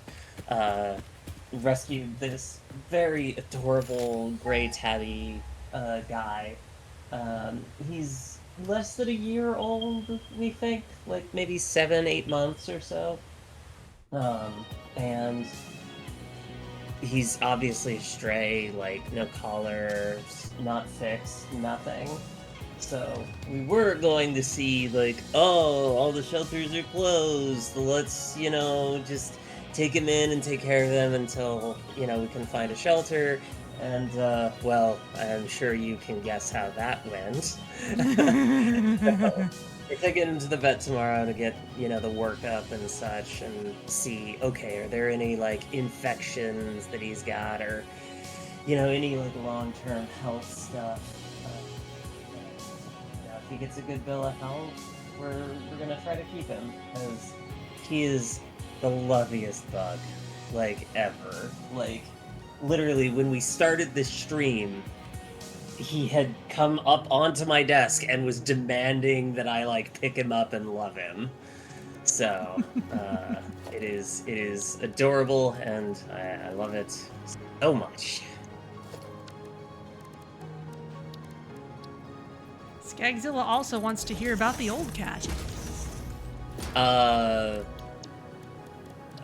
rescued this very adorable gray tabby guy. He's less than a year old, we think, like maybe 7, 8 months or so. And he's obviously a stray, like no collar, not fixed, nothing. So we were going to see like, oh, all the shelters are closed. Let's, just take him in and take care of them until, we can find a shelter. And, well, I'm sure you can guess how that went. So, we're taking him to the vet tomorrow to get, the workup and such and see, okay, are there any, like, infections that he's got or, any, like, long-term health stuff. If he gets a good bill of health, we're gonna try to keep him, because he is the loveliest bug, like, ever. Like, literally, when we started this stream, he had come up onto my desk and was demanding that I like pick him up and love him. So it is adorable, and I love it so much. Skagzilla also wants to hear about the old cat.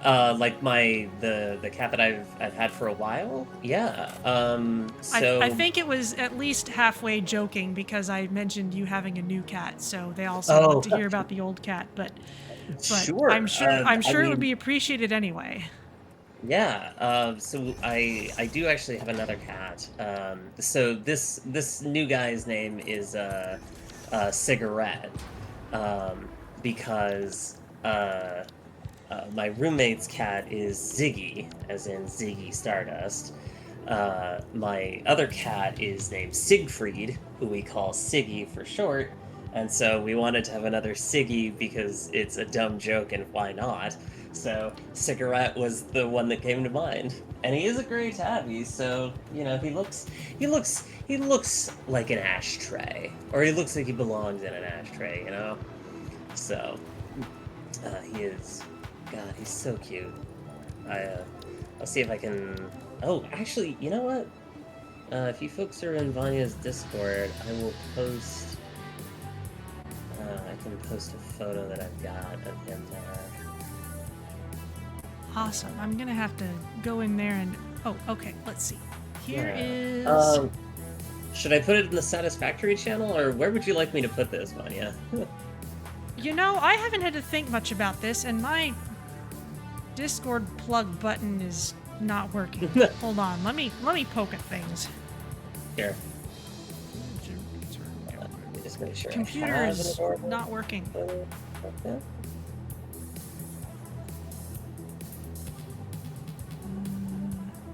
Like the cat that I've had for a while. Yeah. I think it was at least halfway joking because I mentioned you having a new cat, so they also want to hear about the old cat. But sure. I'm sure it would mean, be appreciated anyway. Yeah. So I do actually have another cat. So this new guy's name is Cigarette. Because my roommate's cat is Ziggy, as in Ziggy Stardust. My other cat is named Siegfried, who we call Siggy for short, and so we wanted to have another Siggy because it's a dumb joke and why not? So Cigarette was the one that came to mind, and he is a gray tabby, so he looks like an ashtray, or he looks like he belongs in an ashtray, So he is. God, he's so cute. I'll see if I can. Oh, actually, you know what? If you folks are in Vanya's Discord, I will post. I can post a photo that I've got of him there. Awesome. I'm gonna have to go in there and. Oh, okay. Let's see. Here is. Should I put it in the Satisfactory channel, or where would you like me to put this, Vanya? I haven't had to think much about this, and my Discord plug button is not working. Hold on, let me poke at things. Here. Let me just make sure. Computer is not working. Okay.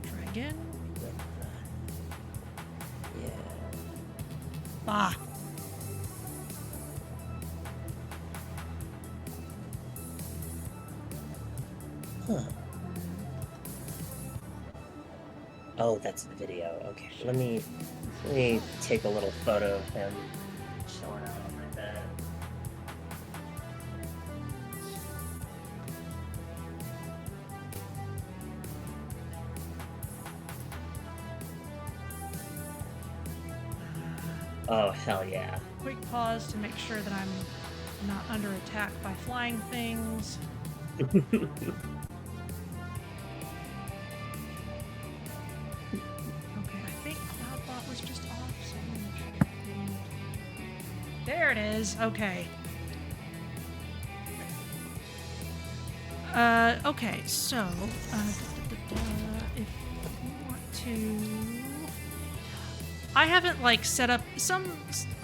Try again. Yeah. Ah. Huh. Oh, that's the video. Okay, let me take a little photo of him chilling out on my bed. Oh, hell yeah. Quick pause to make sure that I'm not under attack by flying things. Okay, I think CloudBot was just off, so I'm gonna make sure that didn't... There it is. Okay. Okay, so, if you want to... I haven't, like, set up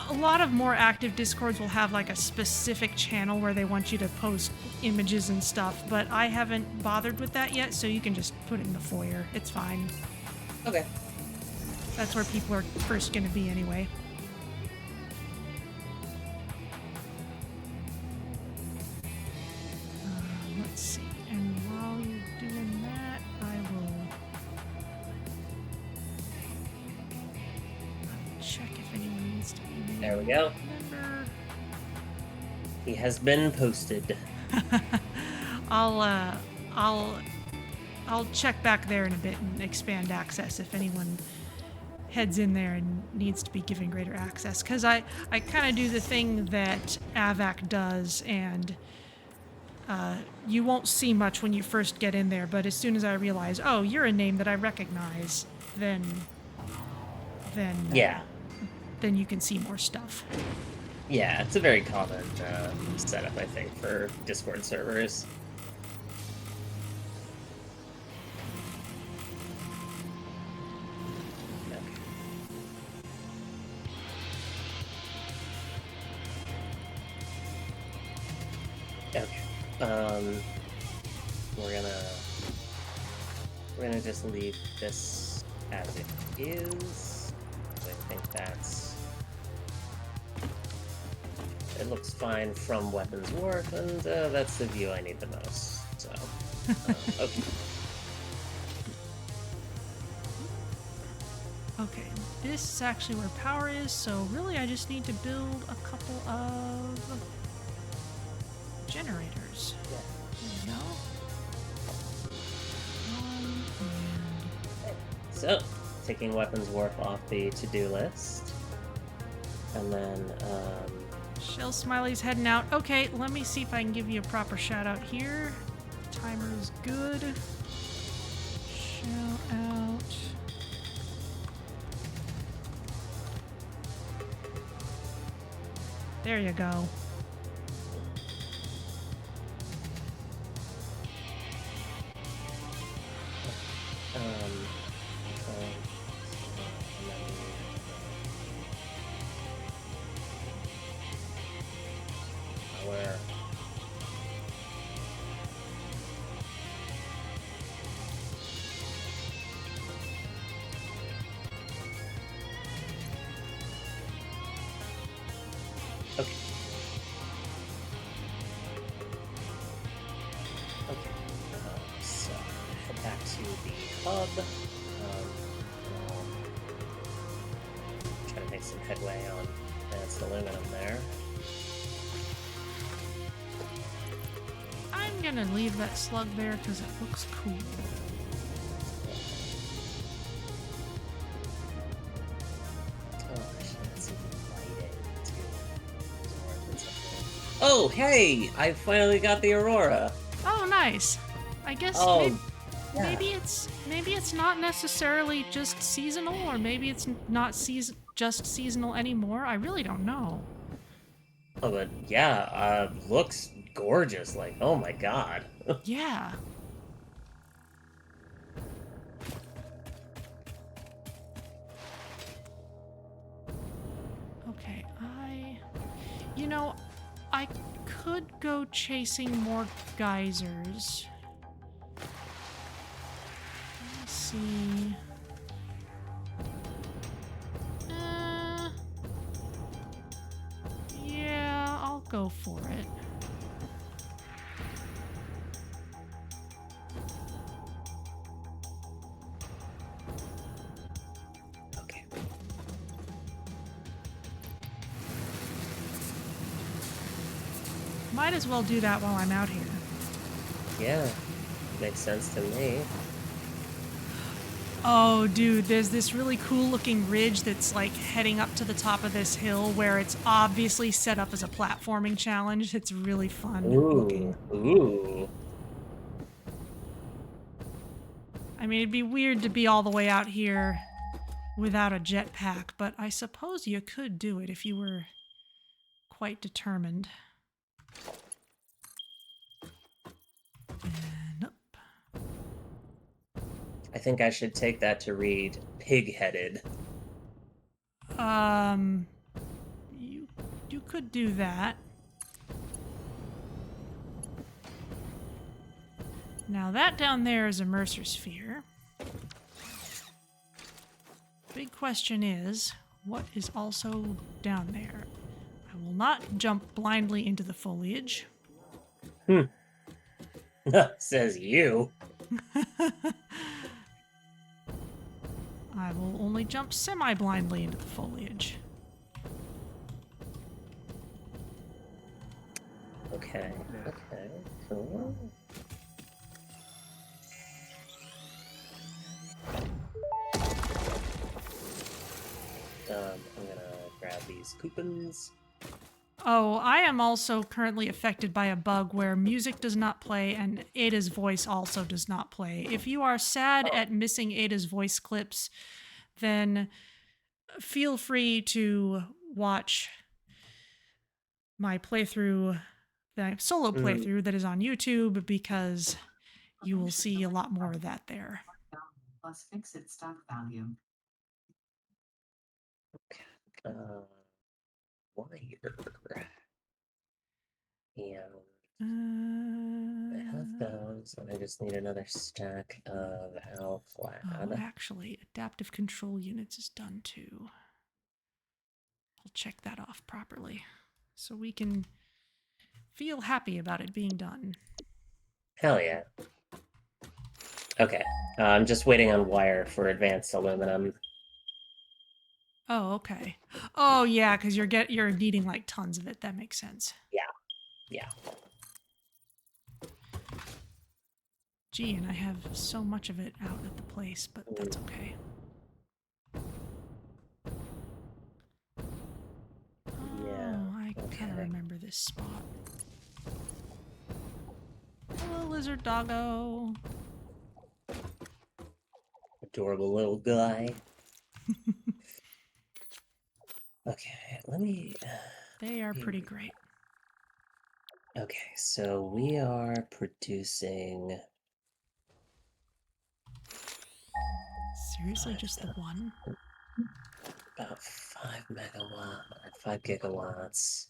a lot of more active Discords will have, like, a specific channel where they want you to post images and stuff, but I haven't bothered with that yet, so you can just put it in the foyer. It's fine. Okay. That's where people are first gonna be anyway. Let's see, and while you're doing that, I will check if anyone needs to be made There we go. a member. He has been posted. I'll check back there in a bit and expand access if anyone heads in there and needs to be given greater access. Because I kind of do the thing that AVAC does, and you won't see much when you first get in there, but as soon as I realize, oh, you're a name that I recognize, then Yeah. then you can see more stuff. Yeah, it's a very common setup, I think, for Discord servers. Okay. We're gonna just leave this as it is. I think it looks fine from Weapons Wharf, and that's the view I need the most. So, okay. Okay, this is actually where power is, so really I just need to build a couple of generators. Yeah. There we go. One and... So, taking Weapons Wharf off the to-do list. And then, Shell Smiley's heading out. Okay, let me see if I can give you a proper shout out here. Timer is good. Shout out. There you go. where okay. Okay. So head back to the hub. And I'll try to make some headway on advanced aluminum there. I'm gonna leave that slug there because it looks cool. Oh, hey! I finally got the Aurora. Oh, nice. I guess Oh, maybe it's not necessarily just seasonal, or maybe it's not just seasonal anymore. I really don't know. Oh, but yeah, looks gorgeous. Like, oh my god. Yeah. Okay, I could go chasing more geysers. Let me see. Yeah, I'll go for it. Okay. Might as well do that while I'm out here. Yeah, makes sense to me. Oh, dude, there's this really cool looking ridge that's like heading up to the top of this hill where it's obviously set up as a platforming challenge. It's really fun looking. Ooh. I mean, it'd be weird to be all the way out here without a jetpack, but I suppose you could do it if you were quite determined. And up. I think I should take that to read pig-headed. You could do that. Now that down there is a Mercer sphere. Big question is, what is also down there? I will not jump blindly into the foliage. Says you. I will only jump semi-blindly into the foliage. Okay, cool. I'm gonna grab these coupons. Oh, I am also currently affected by a bug where music does not play and Ada's voice also does not play. If you are sad at missing Ada's voice clips, then feel free to watch my playthrough, the solo playthrough that is on YouTube, because you will see a lot more of that there. Plus fix its stock value. Wire. And I Uh, have those, and I just need another stack of Al Flat. oh, actually, adaptive control units is done too. I'll check that off properly so we can feel happy about it being done. Hell yeah. Okay, I'm just waiting on wire for advanced aluminum. Oh, okay. Oh, yeah, because you're needing like tons of it. That makes sense. Yeah. Gee, and I have so much of it out at the place, but that's okay. Oh, I kind of remember this spot. Hello, lizard doggo. Adorable little guy. Okay, let me... They are pretty great. Okay, so we are producing... Seriously, just the one? About 5 megawatt, or 5 gigawatts.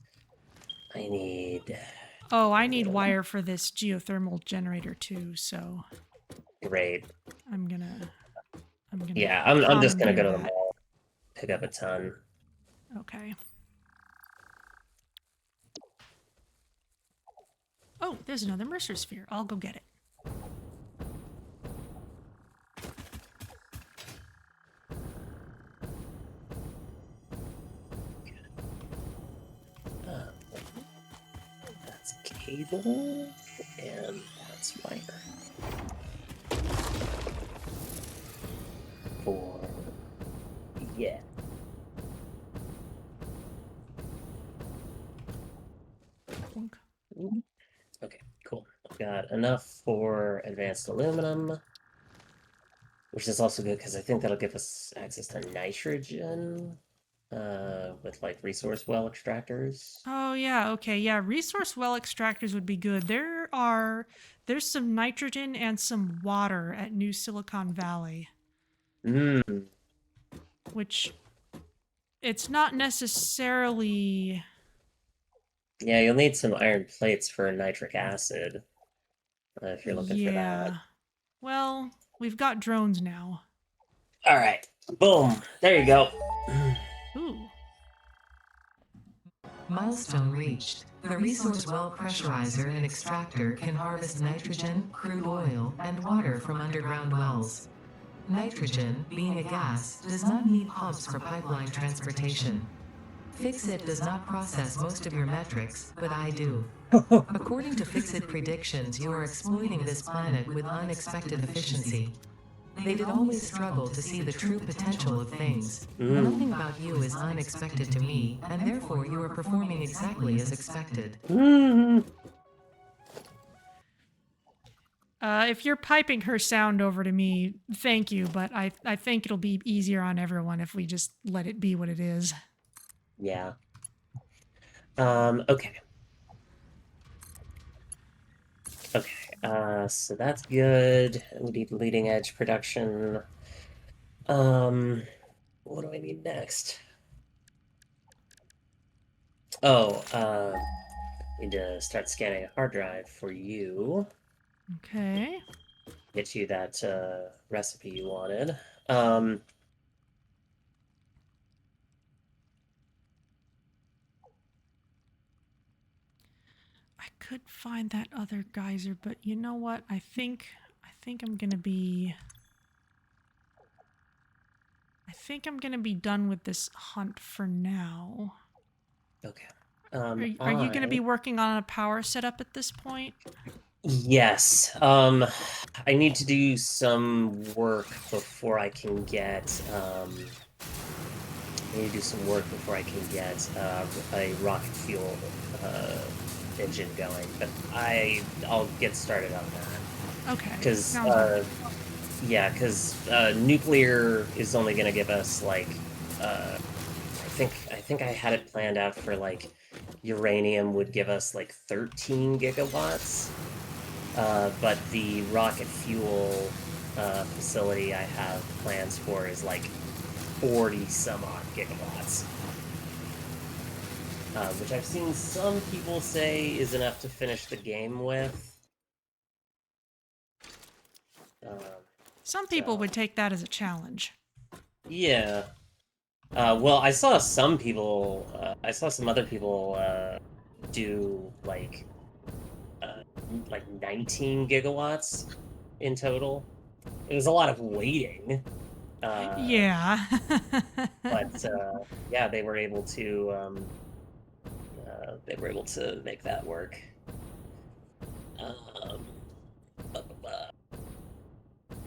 I need... Oh, I need wire for this geothermal generator too, so... Great. I'm gonna Yeah, I'm just gonna go to the that. mall, pick up a ton. Okay. Oh, there's another Mercer sphere. I'll go get it. That's cable, and that's wire. Yeah. Okay, cool. I've got enough for advanced aluminum, which is also good because I think that'll give us access to nitrogen with like resource well extractors. Oh yeah, okay, yeah. Resource well extractors would be good. There's some nitrogen and some water at New Silicon Valley. Which it's not necessarily... Yeah, you'll need some iron plates for nitric acid if you're looking for that. Well, we've got drones now. All right, boom. There you go. Ooh. Milestone reached. The resource well pressurizer and extractor can harvest nitrogen, crude oil, and water from underground wells. Nitrogen, being a gas, does not need pumps for pipeline transportation. Fixit does not process most of your metrics, but I do. According to Fixit predictions, you are exploiting this planet with unexpected efficiency. They did always struggle to see the true potential of things. Mm. Nothing about you is unexpected to me, and therefore you are performing exactly as expected. Mm. If you're piping her sound over to me, thank you, but I think it'll be easier on everyone if we just let it be what it is. Yeah. Okay. Okay, so that's good. We need leading edge production. What do I need next? Oh, need to start scanning a hard drive for you. Okay. Get you that recipe you wanted. I could find that other geyser, but you know what? I think I'm gonna be. I think I'm gonna be done with this hunt for now. Okay. Are you gonna be working on a power setup at this point? Yes. I need to do some work before I can get. I need to do some work before I can get a rocket fuel engine going, but I'll get started on that. Okay. Because good. yeah, because nuclear is only going to give us like I think I had it planned out for like uranium would give us like 13 gigawatts, but the rocket fuel facility I have plans for is like 40 some odd gigawatts, which I've seen some people say is enough to finish the game with. Some people would take that as a challenge. Yeah. Well, I saw some people, I saw some other people do like 19 gigawatts in total. It was a lot of waiting. Yeah. But yeah, they were able to make that work.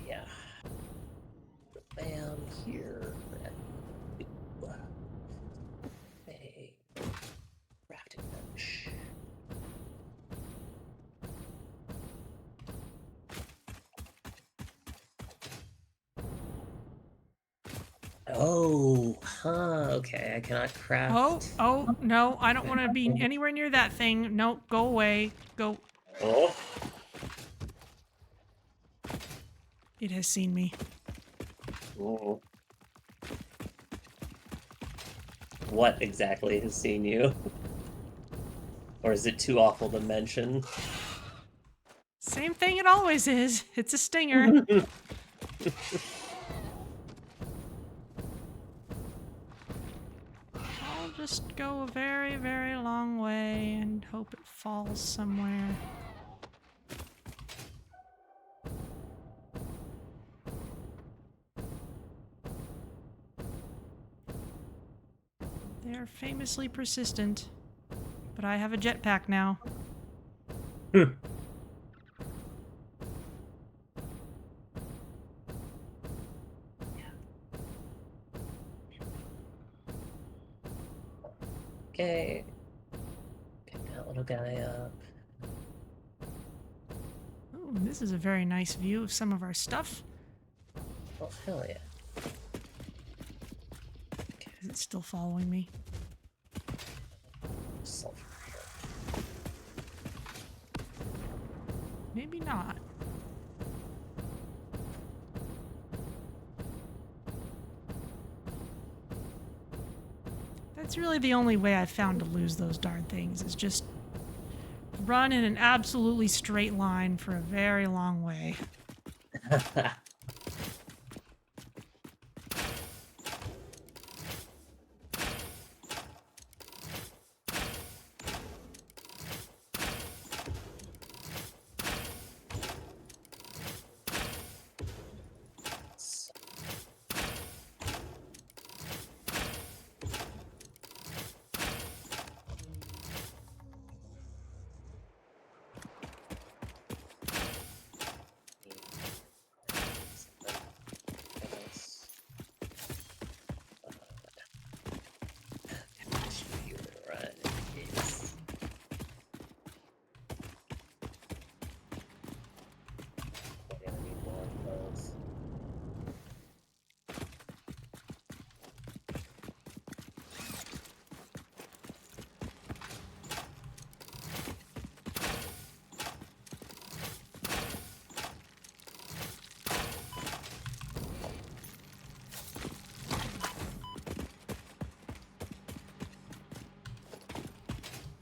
Yeah. Bam here. A rafting bench. Oh, huh, okay, I cannot craft. Oh, no, I don't want to be anywhere near that thing. No, go away. Go. Oh. It has seen me. Oh. What exactly has seen you? Or is it too awful to mention? Same thing it always is. It's a stinger. I'll just go a very, very long way and hope it falls somewhere. They are famously persistent, but I have a jetpack now. Okay. Pick that little guy up. Oh, this is a very nice view of some of our stuff. Oh, hell yeah. Is it still following me? Sulfur. Maybe not. That's really the only way I've found to lose those darn things, is just run in an absolutely straight line for a very long way.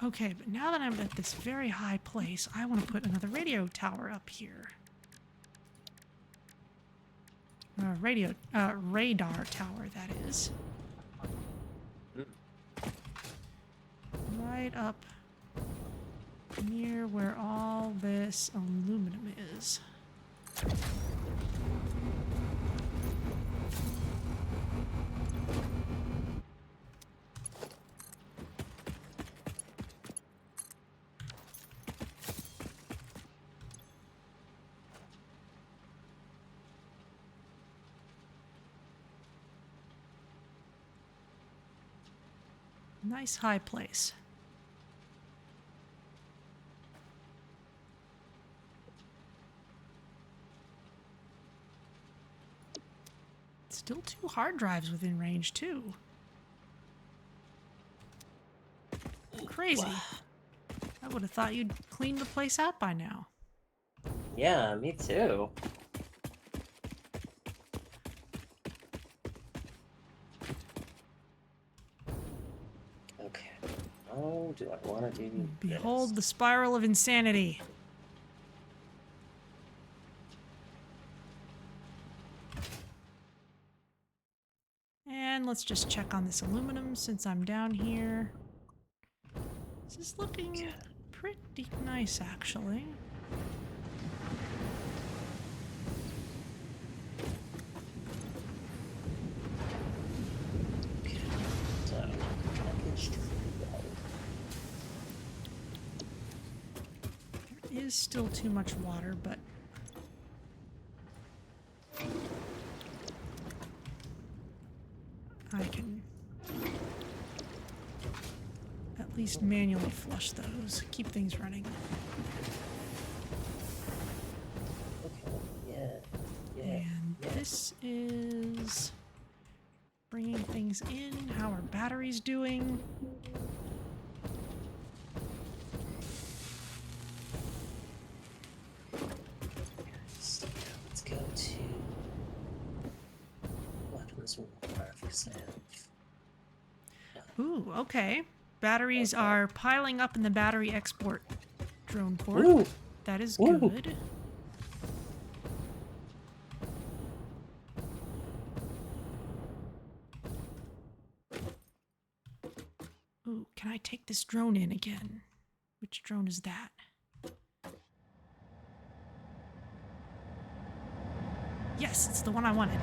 Okay, but now that I'm at this very high place, I want to put another radio tower up here. Radar tower, that is. Right up near where all this aluminum is. Nice high place. Still 2 hard drives within range, too. Crazy. I would have thought you'd clean the place out by now. Yeah, me too. Okay. Oh, do I want to do Behold the spiral of insanity. And let's just check on this aluminum since I'm down here. This is looking pretty nice, actually. So, packaged. There is still too much water, but I can at least manually flush those, keep things running. Okay, yeah. And this is bringing things in. How are batteries doing? So, let's go to weapons with graphics save. Ooh, okay. Batteries are piling up in the battery export drone port. Ooh. That is Ooh. good. Ooh, can I take this drone in again? Which drone is that? Yes, it's the one I wanted.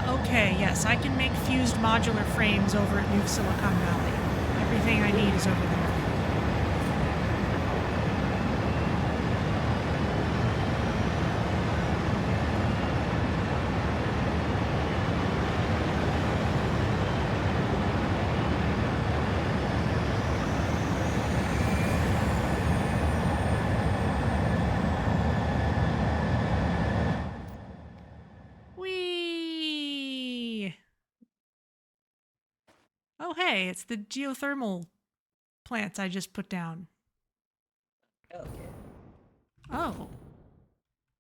Okay, yes, I can make fused modular frames over at New Silicon Valley. Everything I need is over there. Oh, hey, it's the geothermal plants I just put down. Okay. Oh.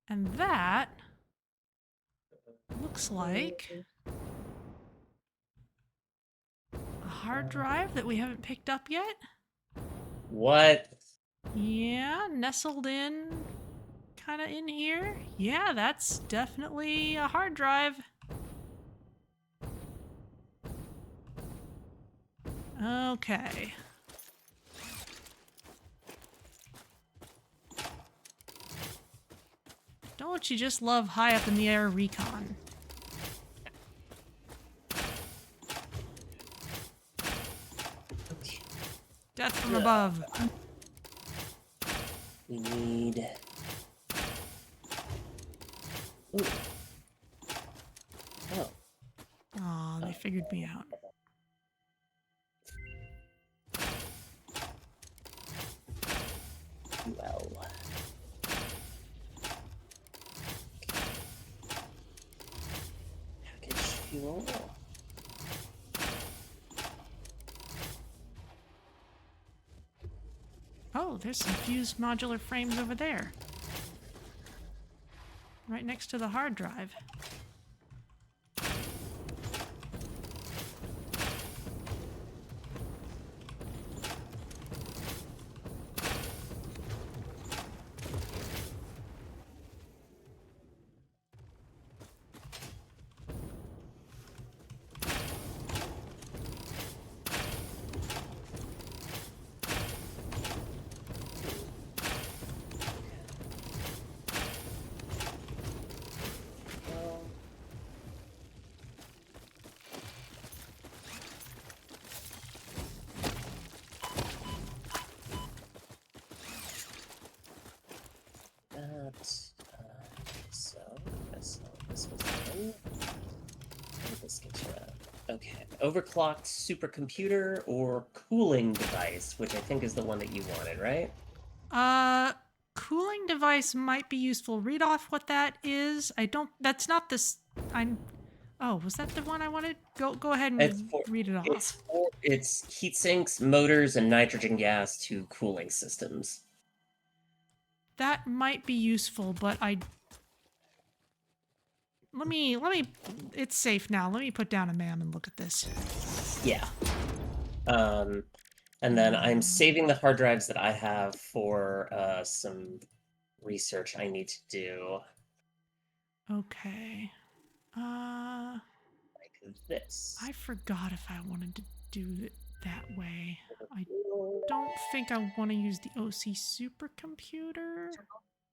And that looks like a hard drive that we haven't picked up yet. What? Yeah, nestled in, kind of in here. Yeah, that's definitely a hard drive. Okay. Don't you just love high up in the air recon? Okay. Death from above. We need... Ooh. Oh, poop me out. Well. Package fuel. Oh, there's some fused modular frames over there. Right next to the hard drive. This was done. How did this get you out? Okay, overclocked supercomputer or cooling device, which I think is the one that you wanted, right? Cooling device might be useful. Read off what that is. That's not this. Oh, was that the one I wanted? Go ahead and read it off. It's heat sinks, motors, and nitrogen gas to cooling systems. That might be useful, but let me, it's safe now. Let me put down a MAM and look at this. Yeah. And then I'm saving the hard drives that I have for some research I need to do. Okay. Like this. I forgot if I wanted to do it that way. I don't think I want to use the OC supercomputer.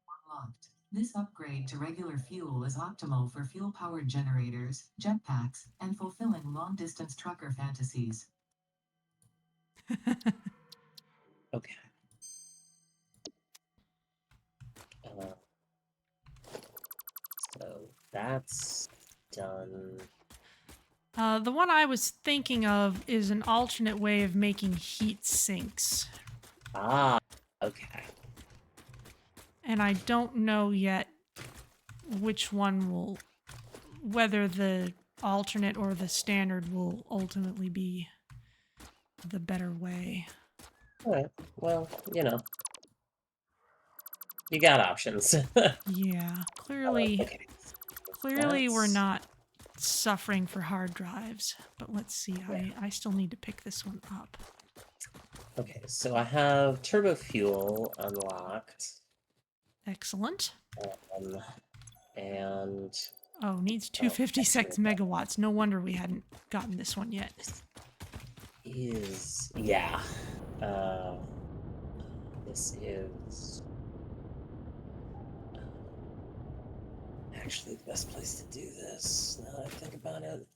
Unlocked. This upgrade to regular fuel is optimal for fuel-powered generators, jetpacks, and fulfilling long-distance trucker fantasies. Okay. So that's done. The one I was thinking of is an alternate way of making heat sinks. Ah, okay. And I don't know yet which one will, whether the alternate or the standard will ultimately be the better way. Alright, well, you know. You got options. Yeah, clearly, Okay. clearly we're That's- not suffering for hard drives, but let's see, I still need to pick this one up. Okay, so I have turbo fuel unlocked. Excellent. And Oh, needs 256 megawatts. No wonder we hadn't gotten this one yet. yeah. This is actually the best place to do this, now that I think about it.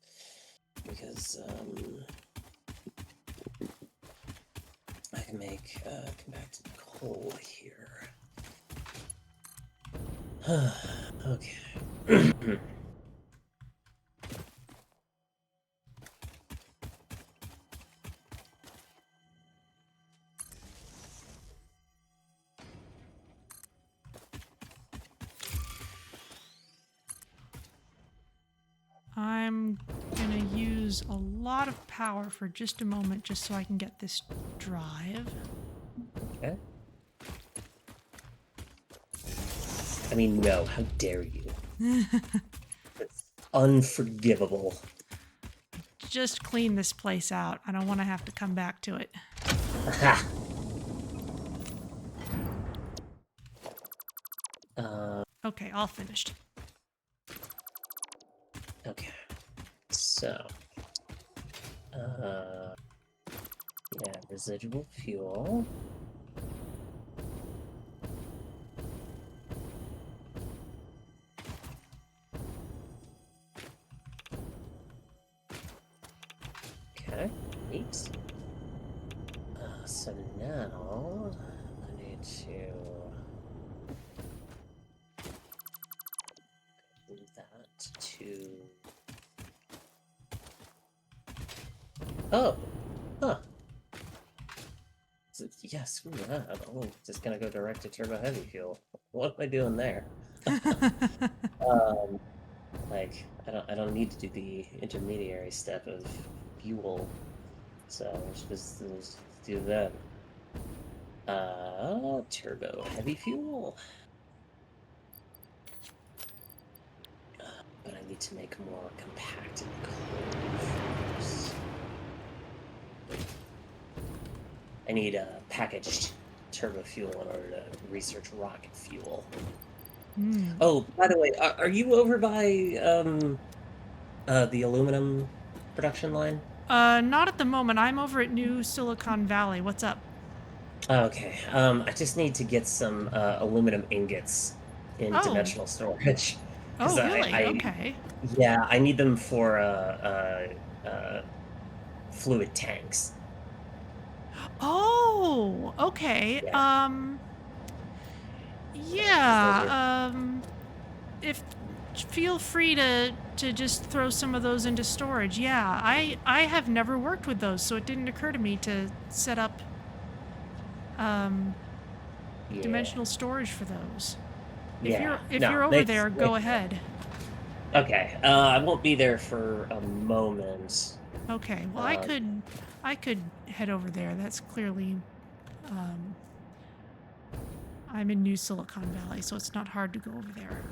Because I can make compacted coal here. Okay. I'm gonna use a lot of power for just a moment just so I can get this drive. Okay. I mean, no, how dare you? It's unforgivable. Just clean this place out. I don't want to have to come back to it. Aha! Okay, all finished. Okay. So, yeah, residual fuel. Okay, neat. So now I need to move that to Oh, huh. So, yeah, screw that. Oh, just gonna go direct to turbo heavy fuel. What am I doing there? Um, like I don't need to do the intermediary step of fuel, so let's do that. Turbo heavy fuel. But I need to make more compacted coal first. I need a packaged turbo fuel in order to research rocket fuel. Oh, by the way, are you over by the aluminum production line? Not at the moment. I'm over at New Silicon Valley. What's up? Okay. I just need to get some aluminum ingots in Oh. dimensional storage because Oh, really? Okay. yeah, I need them for fluid tanks. Oh, okay. Yeah, 'cause those are. Yeah. If feel free to just throw some of those into storage. Yeah, I have never worked with those, so it didn't occur to me to set up um Yeah. dimensional storage for those. If Yeah. you're over there, go ahead. Okay. I won't be there for a moment. Okay. Well, I could head over there. That's clearly um I'm in New Silicon Valley, so it's not hard to go over there.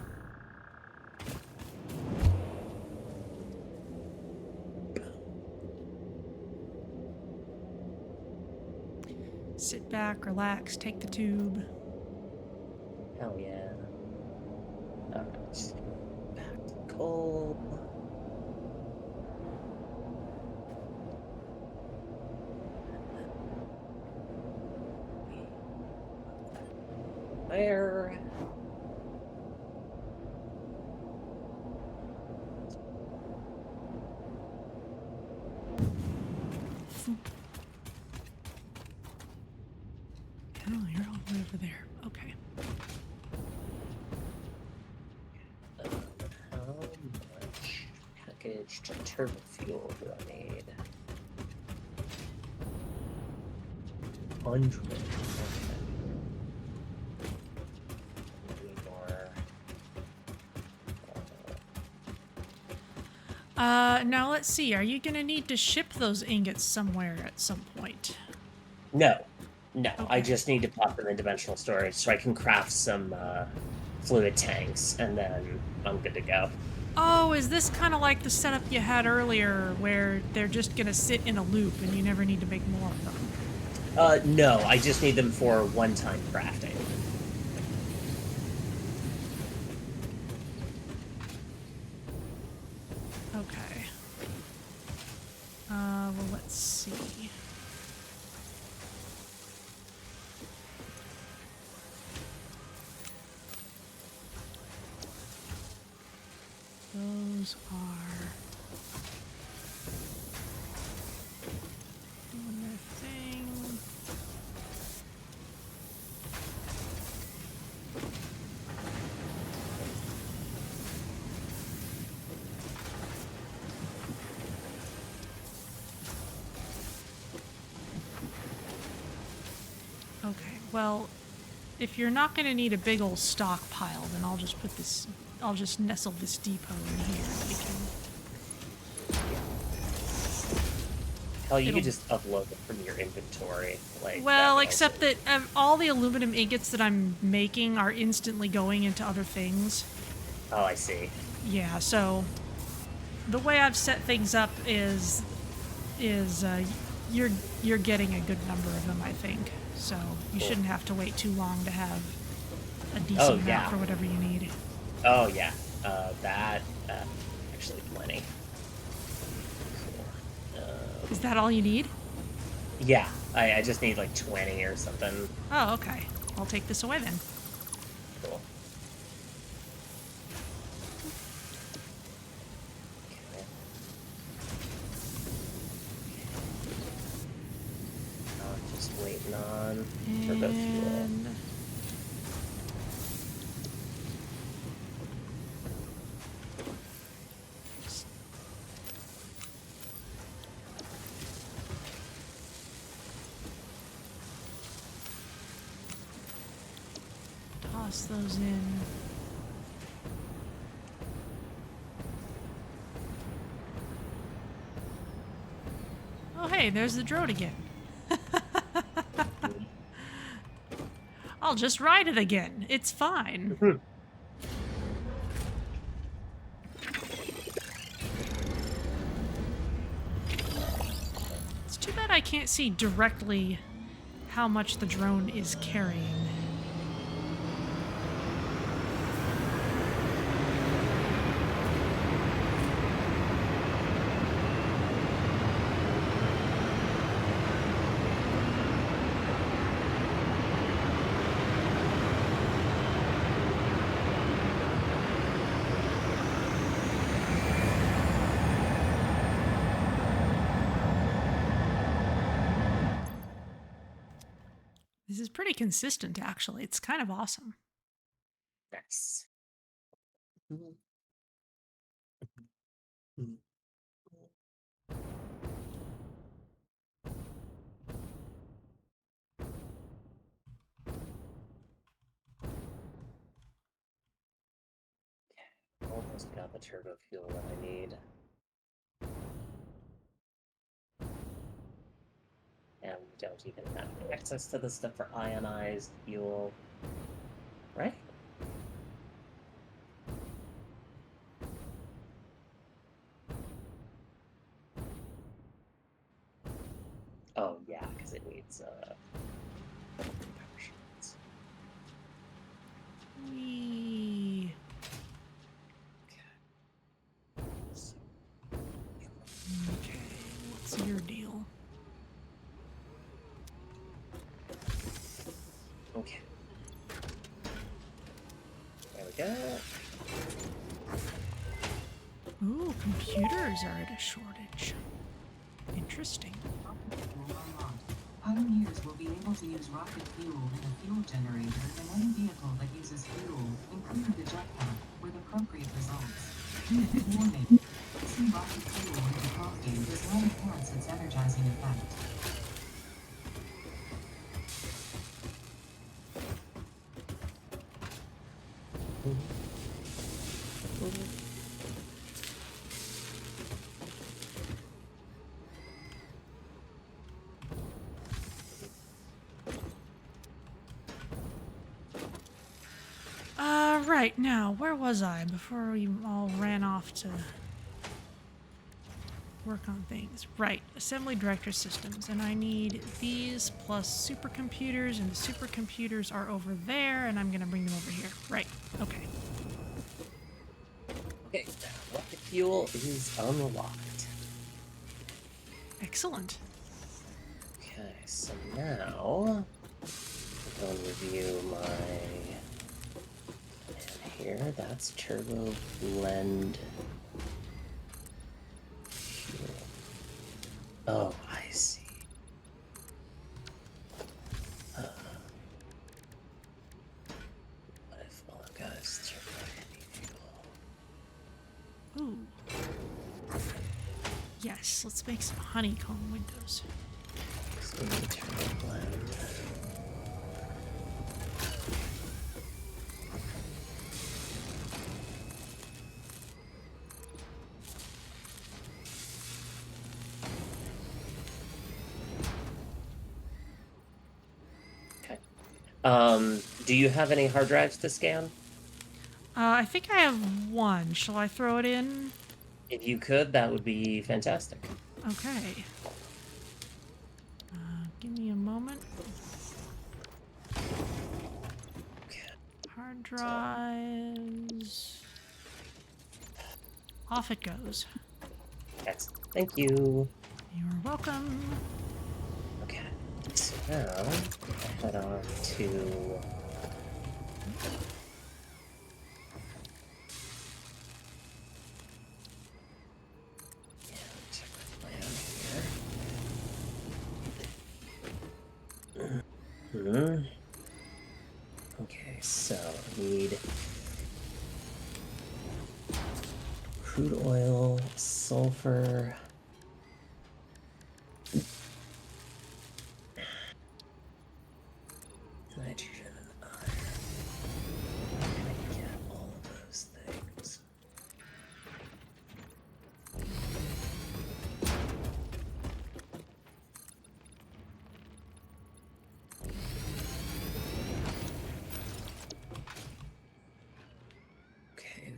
Sit back, relax, take the tube. Hell yeah. Alright. Back to coal. There. Oh, you're all the way over there. Okay. How much packaged turbo fuel do I need? 100. Okay. Need more. Now let's see. Are you gonna need to ship those ingots somewhere at some point? No. No, I Okay. just need to pop them in dimensional storage so I can craft some fluid tanks, and then I'm good to go. Oh, is this kind of like the setup you had earlier where they're just gonna sit in a loop and you never need to make more of them? No, I just need them for one-time crafting. Okay. Well, let's see. Those are doing their thing. Okay, well, if you're not going to need a big old stockpile, then I'll just nestle this depot in here. We can, Hell, you It'll- could just upload them from your inventory. Like, well, that except that all the aluminum ingots that I'm making are instantly going into other things. Oh, I see. Yeah, so the way I've set things up is you're getting a good number of them, I think. So you Cool. shouldn't have to wait too long to have a decent amount yeah. for whatever you need. Oh, yeah. That, actually plenty. Cool. Is that all you need? Yeah, I just need like 20 or something. Oh, okay. I'll take this away then. Cool. Okay. Just waiting on turbo fuel. And toss those in. Oh, hey, there's the drone again. I'll just ride it again. It's fine. It's too bad I can't see directly how much the drone is carrying. This is pretty consistent, actually. It's kind of awesome. Nice. Almost got the turbo fuel that I need. And we don't even have access to the stuff for ionized fuel. Right? Oh, yeah, because it needs power sheets. Whee. Okay, what's your deal? Okay. There we go. Ooh, computers are at a shortage. Interesting. Pioneers will be able to use rocket fuel in a fuel generator in any vehicle that uses fuel, including the jetpack, with appropriate results. Warning. Mixing rocket fuel into coffee does not enhance its energizing effect. Right, now, where was I before we all ran off to work on things? Right, Assembly Director Systems, and I need these plus supercomputers, and the supercomputers are over there, and I'm gonna bring them over here. Right, okay. Okay, now rocket fuel is unlocked. Excellent. Okay, so now I'll review my plan here. That's turbo blend fuel. Oh, I see. What if all I've got is turbo heavy fuel? Ooh. Yes, let's make some honeycomb windows. So we need turbo blend. Do you have any hard drives to scan? I think I have one. Shall I throw it in? If you could, that would be fantastic. Okay. Give me a moment. Okay. Hard drives. Off it goes. Excellent. Thank you. You're welcome. Okay. So now, I'll head on to... check my plan here. Okay, so I need crude oil, sulfur, nitrogen, and iron.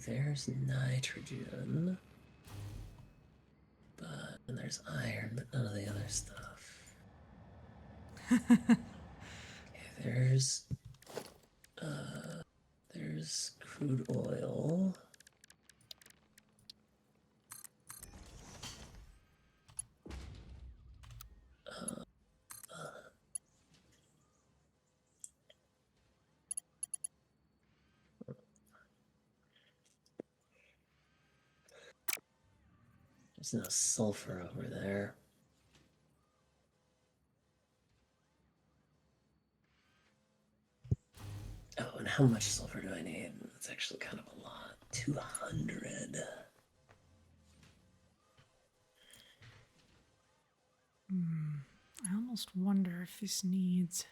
there's nitrogen. And there's iron, but none of the other stuff. Okay, there's crude oil. There's no sulfur over there. Oh, and how much sulfur do I need? That's actually kind of a lot. 200. I almost wonder if this needs...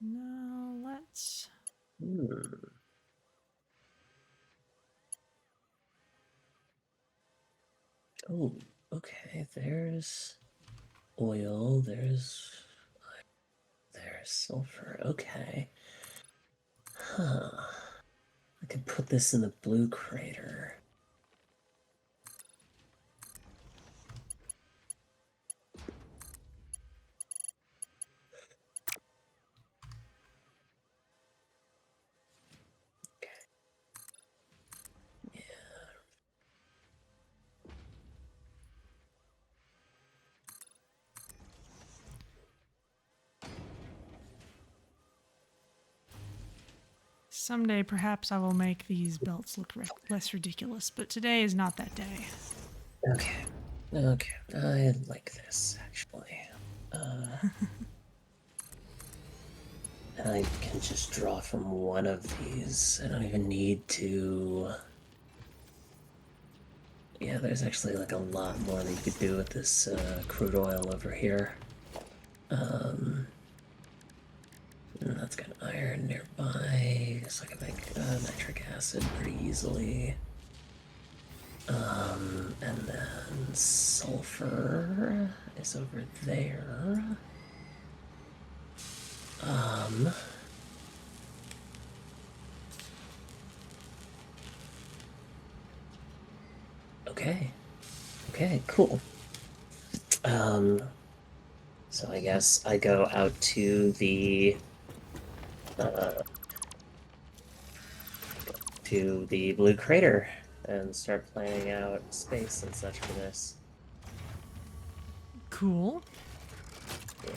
No, let's... Oh, okay. There's oil. There's sulfur. Okay. Huh. I could put this in the blue crater. Someday, perhaps I will make these belts look less ridiculous, but today is not that day. Okay. Okay. I like this, actually. I can just draw from one of these. I don't even need to... Yeah, there's actually like a lot more that you could do with this crude oil over here. And that's got iron nearby, so I can make nitric acid pretty easily. And then sulfur is over there. Okay. Okay, cool. So I guess I go out to the blue crater and start planning out space and such for this. Cool. Yeah.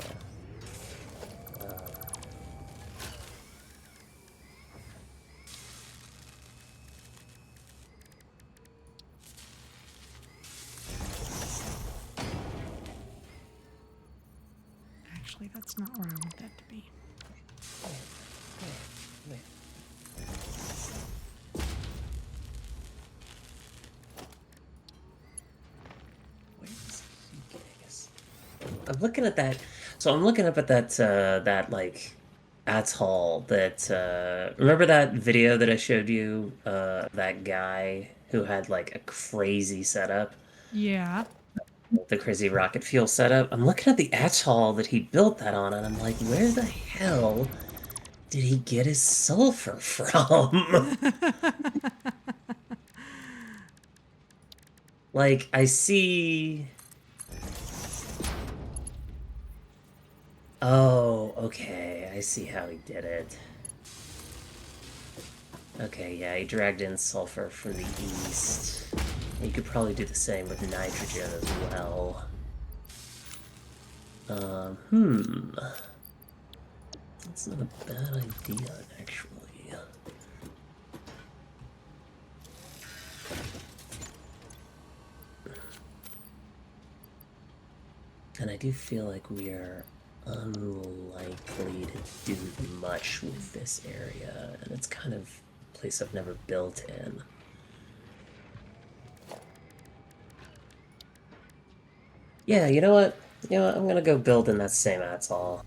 Actually, that's not where I want that to be. I'm looking at that. So I'm looking up at that that like atoll that remember that video that I showed you, that guy who had like a crazy setup, Yeah. the crazy rocket fuel setup. I'm looking at the atoll that he built that on, and I'm like, where the hell did he get his sulfur from? Like, I see. Oh, okay. I see how he did it. Okay, yeah, he dragged in sulfur from the east. You could probably do the same with nitrogen as well. That's not a bad idea, actually. And I do feel like we are unlikely to do much with this area, and it's kind of a place I've never built in. Yeah, you know what? You know what? I'm gonna go build in that same atoll.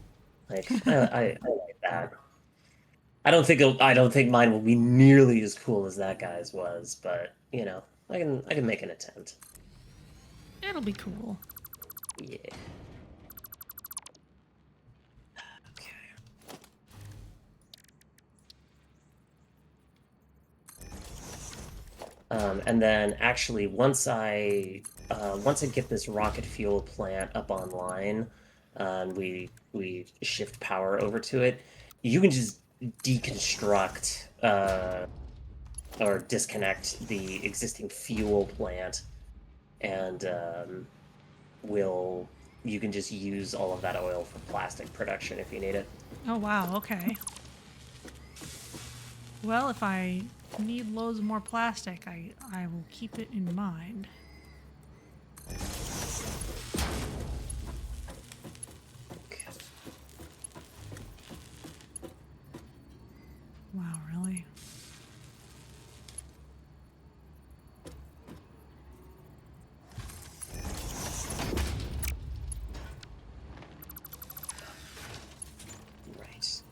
Like, I like that. I don't think mine will be nearly as cool as that guy's was, but you know, I can make an attempt. It'll be cool. Yeah. And then actually, once I get this rocket fuel plant up online, and we shift power over to it, you can just deconstruct or disconnect the existing fuel plant, and you can just use all of that oil for plastic production if you need it. Oh, wow, okay. Well, if I need loads more plastic, I will keep it in mind. Okay. Wow, really? Right.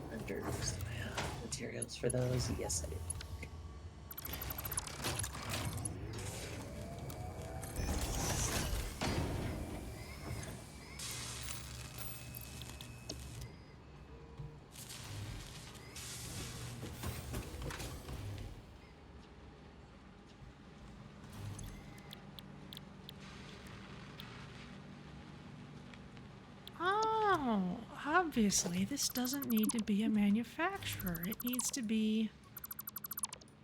Vendors, do I have materials for those? Yes, I do. Oh, obviously this doesn't need to be a manufacturer. It needs to be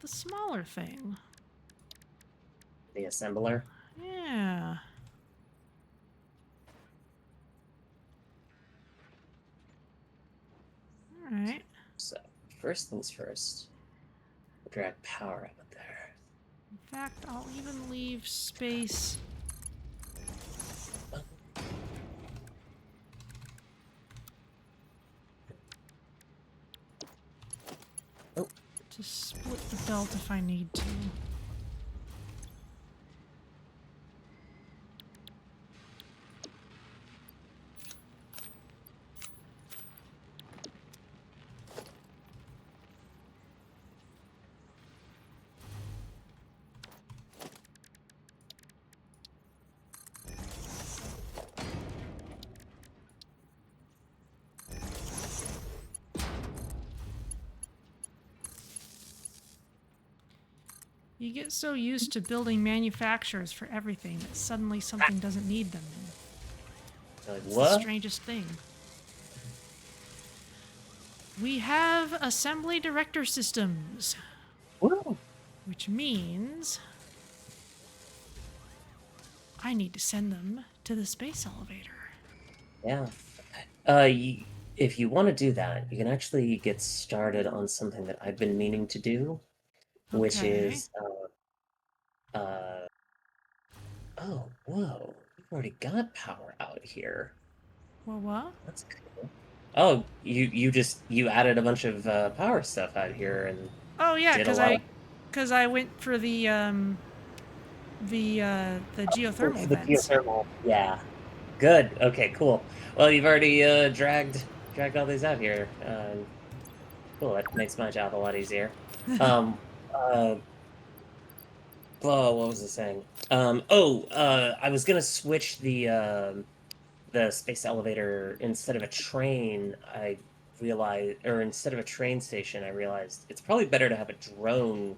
the smaller thing. The assembler. Yeah. All right. So, first things first, drag power out there. In fact, I'll even leave space. Oh. To split the belt if I need to. You get so used to building manufacturers for everything that suddenly something doesn't need them. Like, It's the what? strangest thing. We have assembly director systems, Woo. which means I need to send them to the space elevator. Yeah. If you want to do that, you can actually get started on something that I've been meaning to do, which Okay. is, oh, whoa, we've already got power out here. Well, what? That's cool. Oh, you added a bunch of power stuff out here and Oh yeah, did a lot of because I went for the geothermal the vents. geothermal. Yeah. Good. Okay, cool. Well, you've already dragged all these out here. Cool. That makes my job a lot easier. Um, uh, oh, what was I saying? I was gonna switch the space elevator instead of a train. I realized, or instead of a train station, I realized it's probably better to have a drone port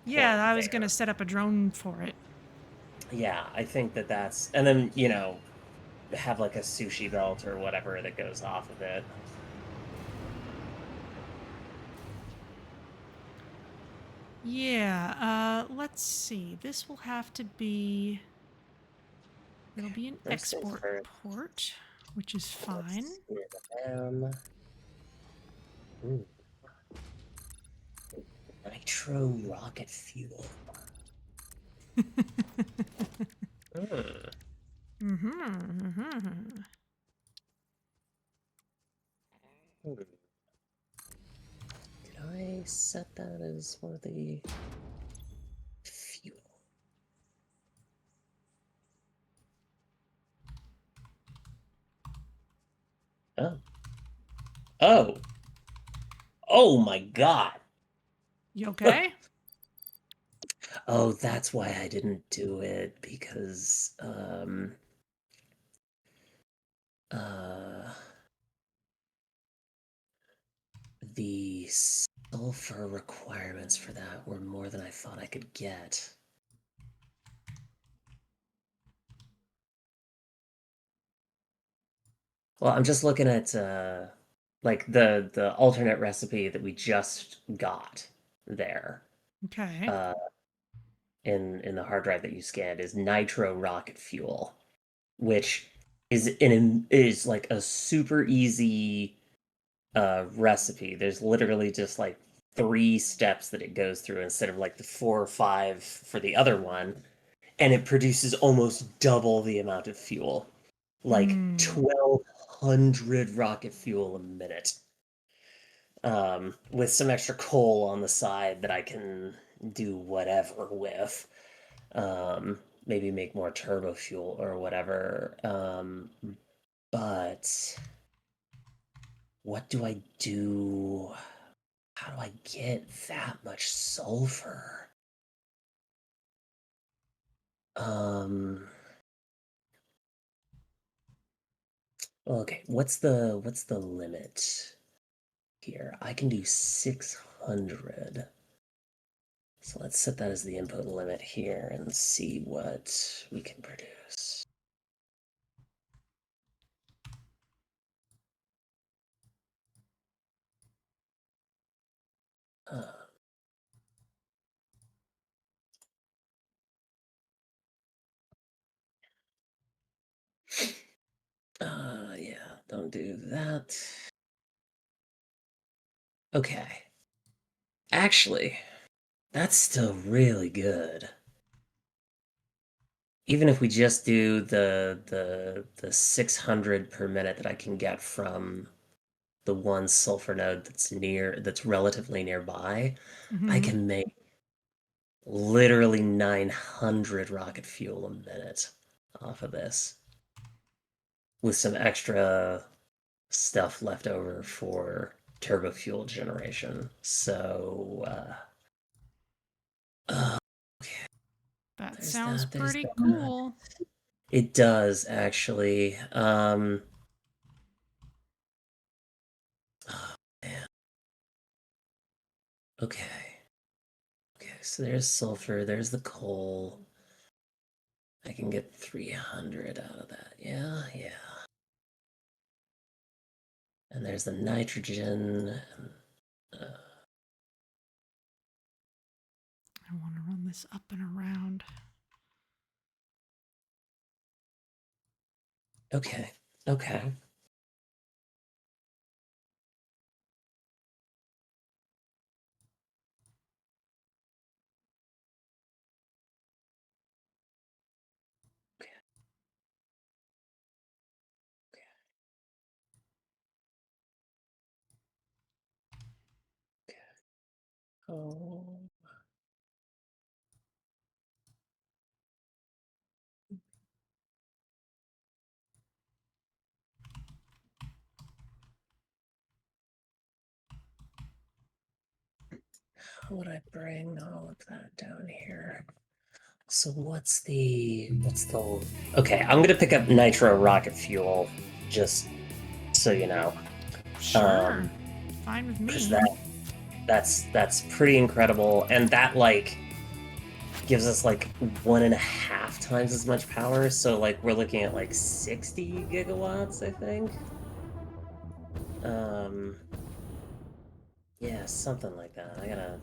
Yeah, I was there. gonna set up a drone for it. Yeah, I think that's, and then have like a sushi belt or whatever that goes off of it. Yeah, let's see. This will have to be... It'll be an First things export first. port, which is fine. Let's get them. Ooh. Nitro rocket fuel. Hmm. Did I set that as one of the fuel? Oh. Oh. Oh my God. You okay? Oh, that's why I didn't do it, because the sulfur requirements for that were more than I thought I could get. Well, I'm just looking at like the alternate recipe that we just got there Okay. in the hard drive that you scanned is nitro rocket fuel, which is like a super easy recipe. There's literally just like 3 steps that it goes through instead of like the 4 or 5 for the other one, and it produces almost double the amount of fuel, like 1,200 rocket fuel a minute, with some extra coal on the side that I can do whatever with. Maybe make more turbo fuel or whatever. But what do I do? How do I get that much sulfur? Okay, what's the limit here? I can do 600. So let's set that as the input limit here and see what we can produce. Yeah, don't do that. Okay. Actually, that's still really good. Even if we just do the 600 per minute that I can get from the one sulfur node that's relatively nearby, I can make literally 900 rocket fuel a minute off of this, with some extra stuff left over for turbo fuel generation. So okay, That there's sounds there's pretty that. cool. It does actually. Oh, man. Okay. Okay, so there's sulfur, there's the coal. I can get 300 out of that. Yeah, yeah. And there's the nitrogen. Uh, I want to run this up and around. okay, okay. Oh. How would I bring all of that down here? So what's the okay, I'm gonna pick up nitro rocket fuel, just so you know. Sure. Fine with Because me. that's pretty incredible, and that like gives us like 1.5 times as much power. So like we're looking at like 60 gigawatts, I think. Yeah, something like that. I gotta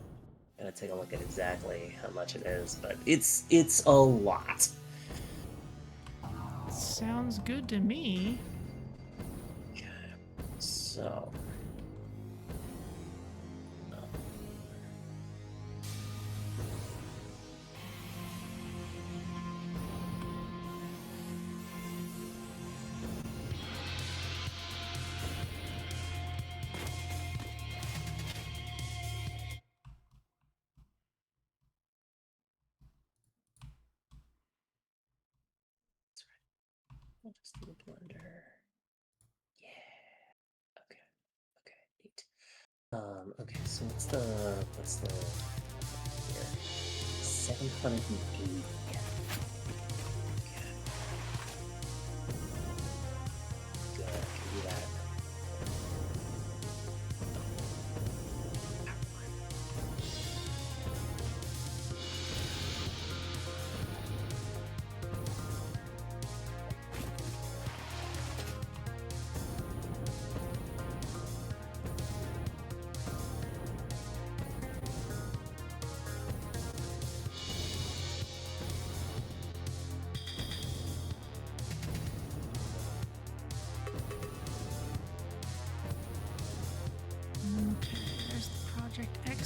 take a look at exactly how much it is, but it's a lot. Sounds good to me. Okay, so. I'll just do a blender. Yeah. Okay. Okay. Neat. Okay. So what's the here? 780. Okay. Good. I can do that.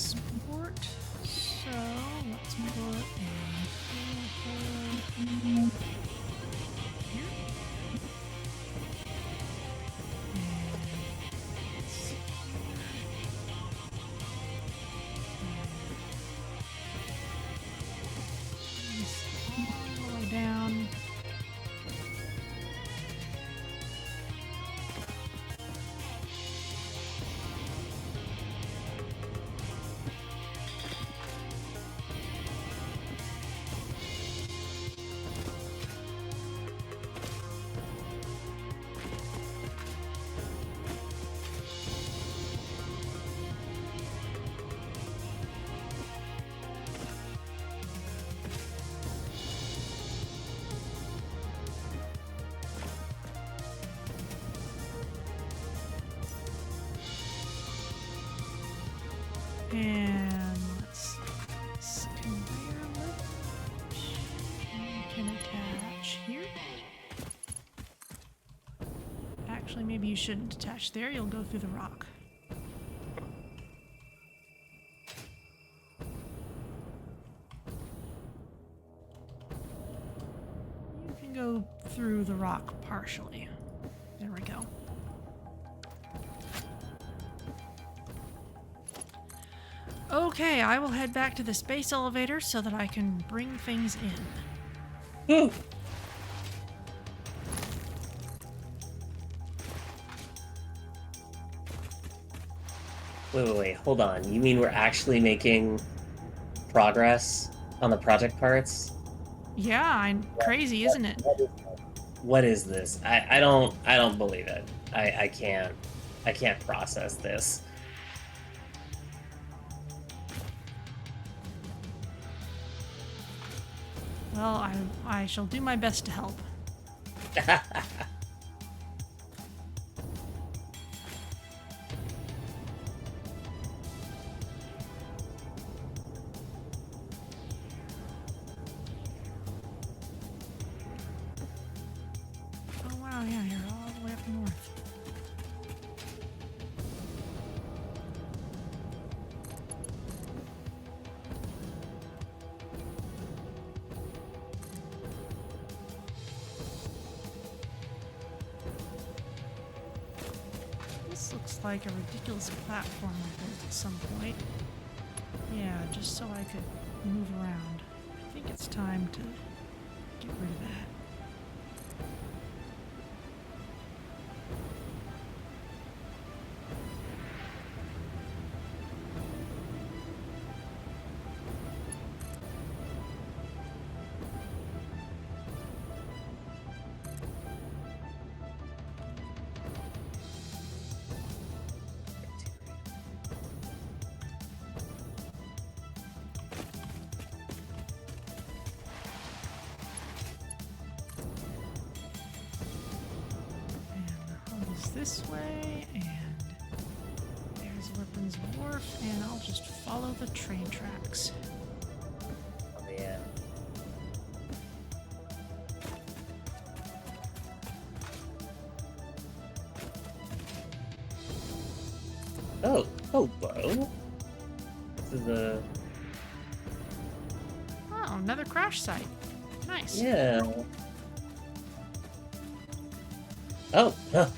export. So let's put in here. All the way down. And let's this conveyor lift. You can attach here. Actually, maybe you shouldn't attach there. You'll go through the rock. You can go through the rock partially. There we go. Okay, I will head back to the space elevator so that I can bring things in. Woo! Wait, hold on. You mean we're actually making progress on the project parts? Yeah, I'm crazy, isn't it? What is this? I don't believe it. I can't process this. Well, I shall do my best to help. Oh wow, yeah, you're all the way up north. This looks like a ridiculous platform I built at some point. Yeah, just so I could move around. I think it's time to get rid of that. This way, and there's Weapons Wharf, and I'll just follow the train tracks. Oh yeah. Oh, hello. This is a... Oh, another crash site. Nice. Yeah. Oh, huh.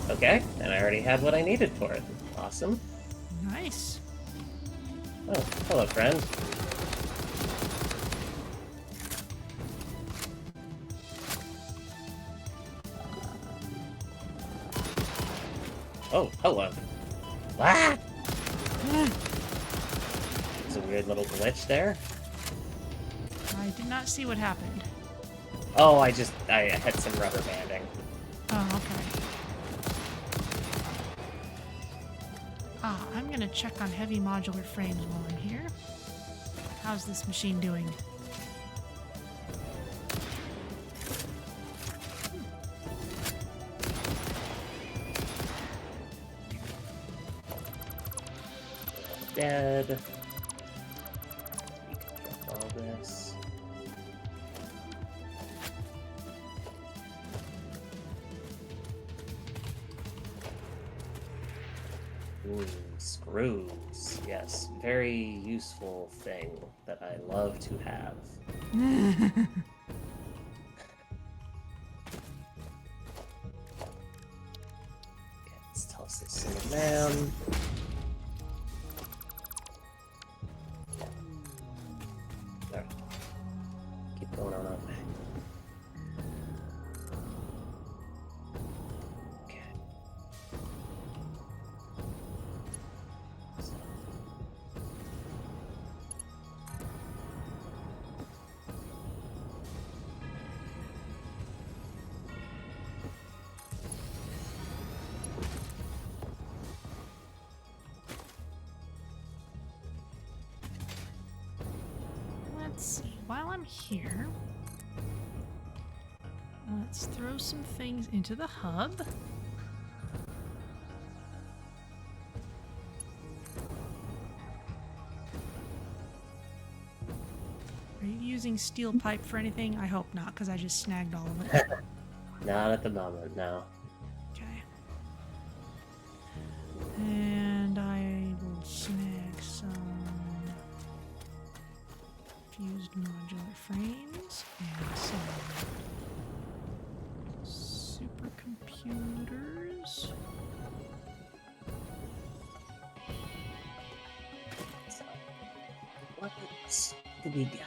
Okay, and I already had what I needed for it. Awesome. Nice. Oh, hello, friend. Oh, hello. Ah! It's a weird little glitch there. I did not see what happened. Oh, I had some rubber banding. Oh, okay. Ah, I'm gonna check on heavy modular frames while I'm here. How's this machine doing? Dead. We can drop all this. Ooh, screws. Yes, very useful thing that I love to have. Okay, let's toss this in the man. Alright. Keep going on up. Okay. So. Let's see. While I'm here, let's throw some things into the hub. Are you using steel pipe for anything? I hope not, because I just snagged all of it. Not at the moment, no. Okay. And I will snag some fused modular frames and some supercomputers. So, what do we got?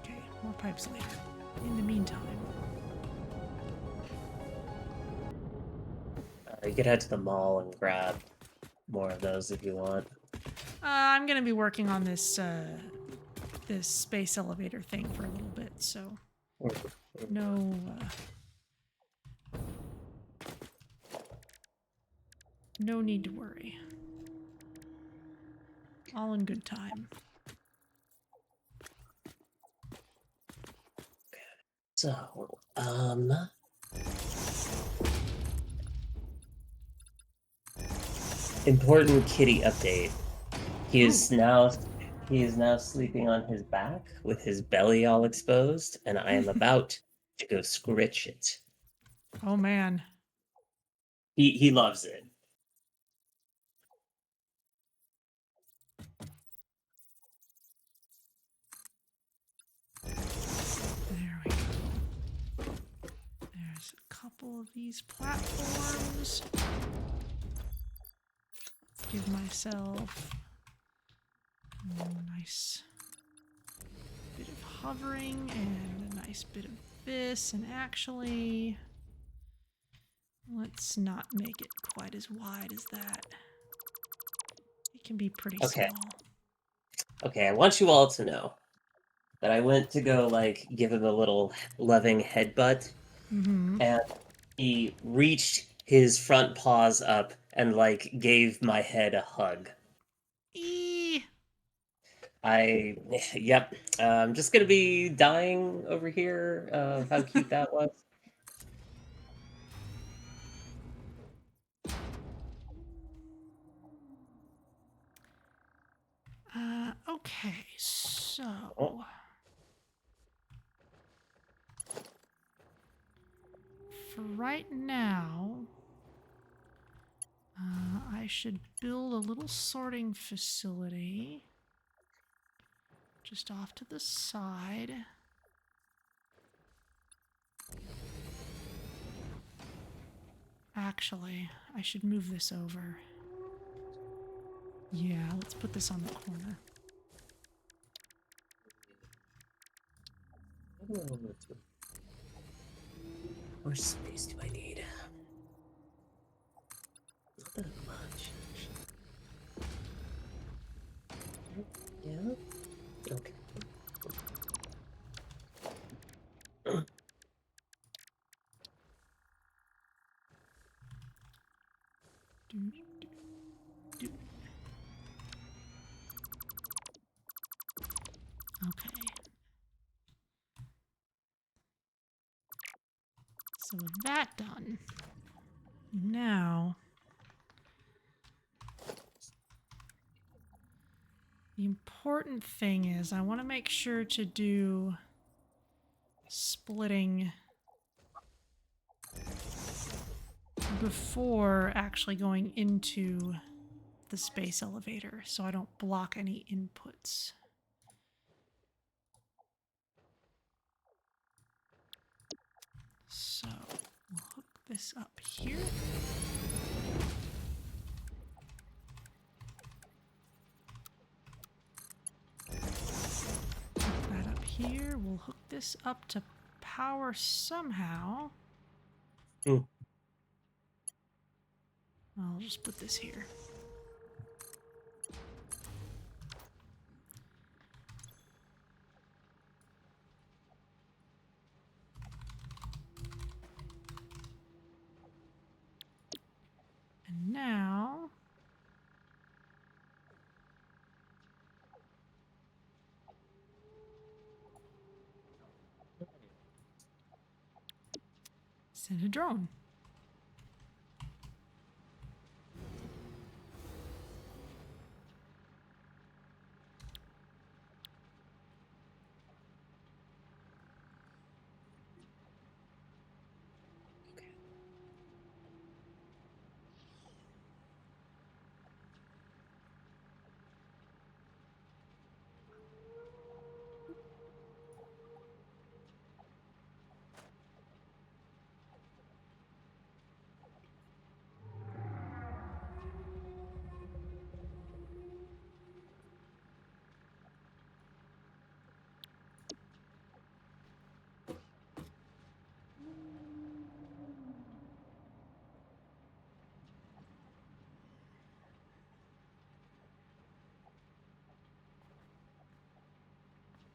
Okay, more pipes later. In the meantime. You could head to the mall and grab more of those if you want. I'm gonna be working on this this space elevator thing for a little bit, so no no need to worry. All in good time. So, important kitty update. He is now sleeping on his back with his belly all exposed, and I am about to go scritch it. Oh man. He loves it. There we go. There's a couple of these platforms. Let's give myself a nice bit of hovering and a nice bit of this, and actually let's not make it quite as wide as that. It can be pretty Okay. small. Okay, I want you all to know that I went to go, like, give him a little loving headbutt, Mm-hmm. and he reached his front paws up and, like, gave my head a hug. Eee! Yep, I'm just gonna be dying over here of how cute that was. Okay, so Oh. for right now, I should build a little sorting facility just off to the side. Actually, I should move this over. Yeah, let's put this on the corner. How much space do I need? Not that much. Yeah? Okay. Do, do. Okay. So with that done, now the important thing is I want to make sure to do splitting before actually going into the space elevator so I don't block any inputs. So we'll hook this up here. Hook that up here. We'll hook this up to power somehow. Mm. I'll just put this here. And now send a drone.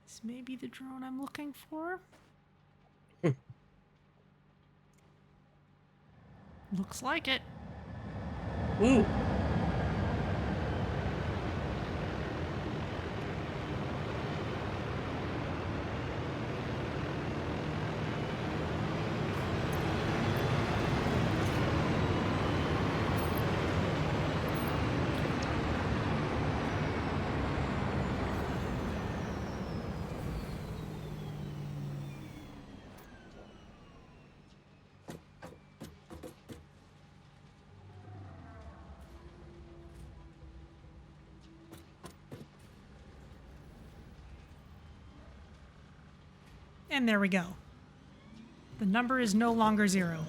This may be the drone I'm looking for. Looks like it. Woo! And there we go. The number is no longer 0.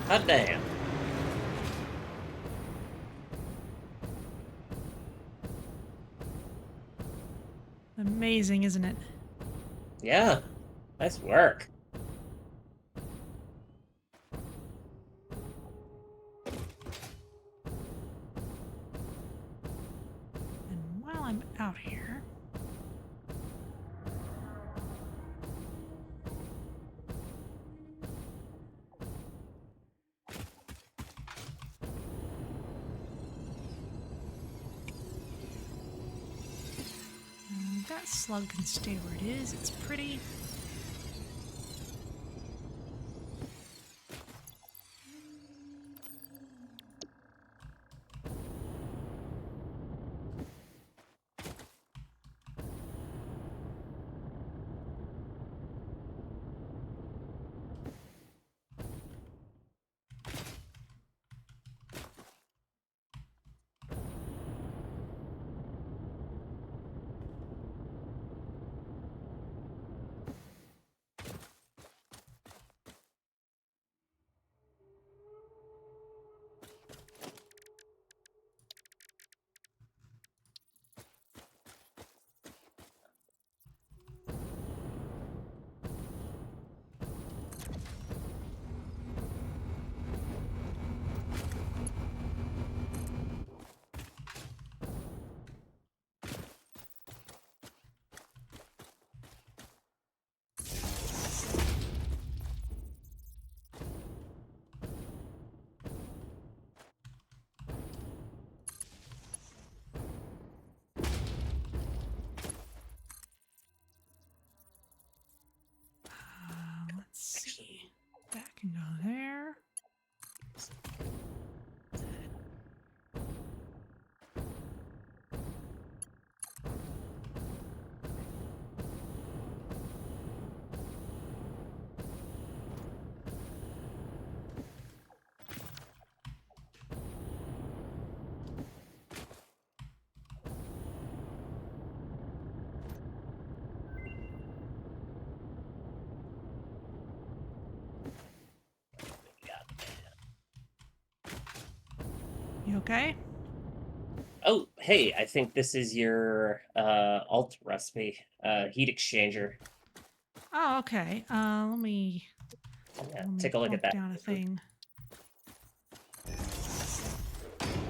Hot damn. Amazing, isn't it? Yeah. Nice work. And while I'm out here, that slug can stay where it is. It's pretty. okay? Oh, hey, I think this is your alt recipe, heat exchanger. Oh, okay. Let me Yeah, take a look at bump that. down a thing.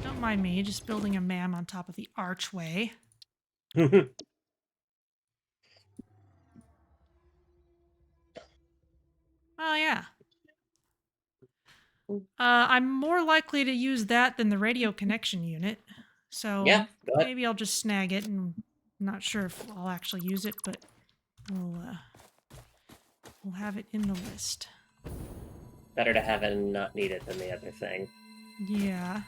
Don't mind me, just building a MAM on top of the archway. Oh, yeah. I'm more likely to use that than the radio connection unit. So Yeah, go ahead. maybe I'll just snag it, and I'm not sure if I'll actually use it, but we'll have it in the list. Better to have it and not need it than the other thing. Yeah.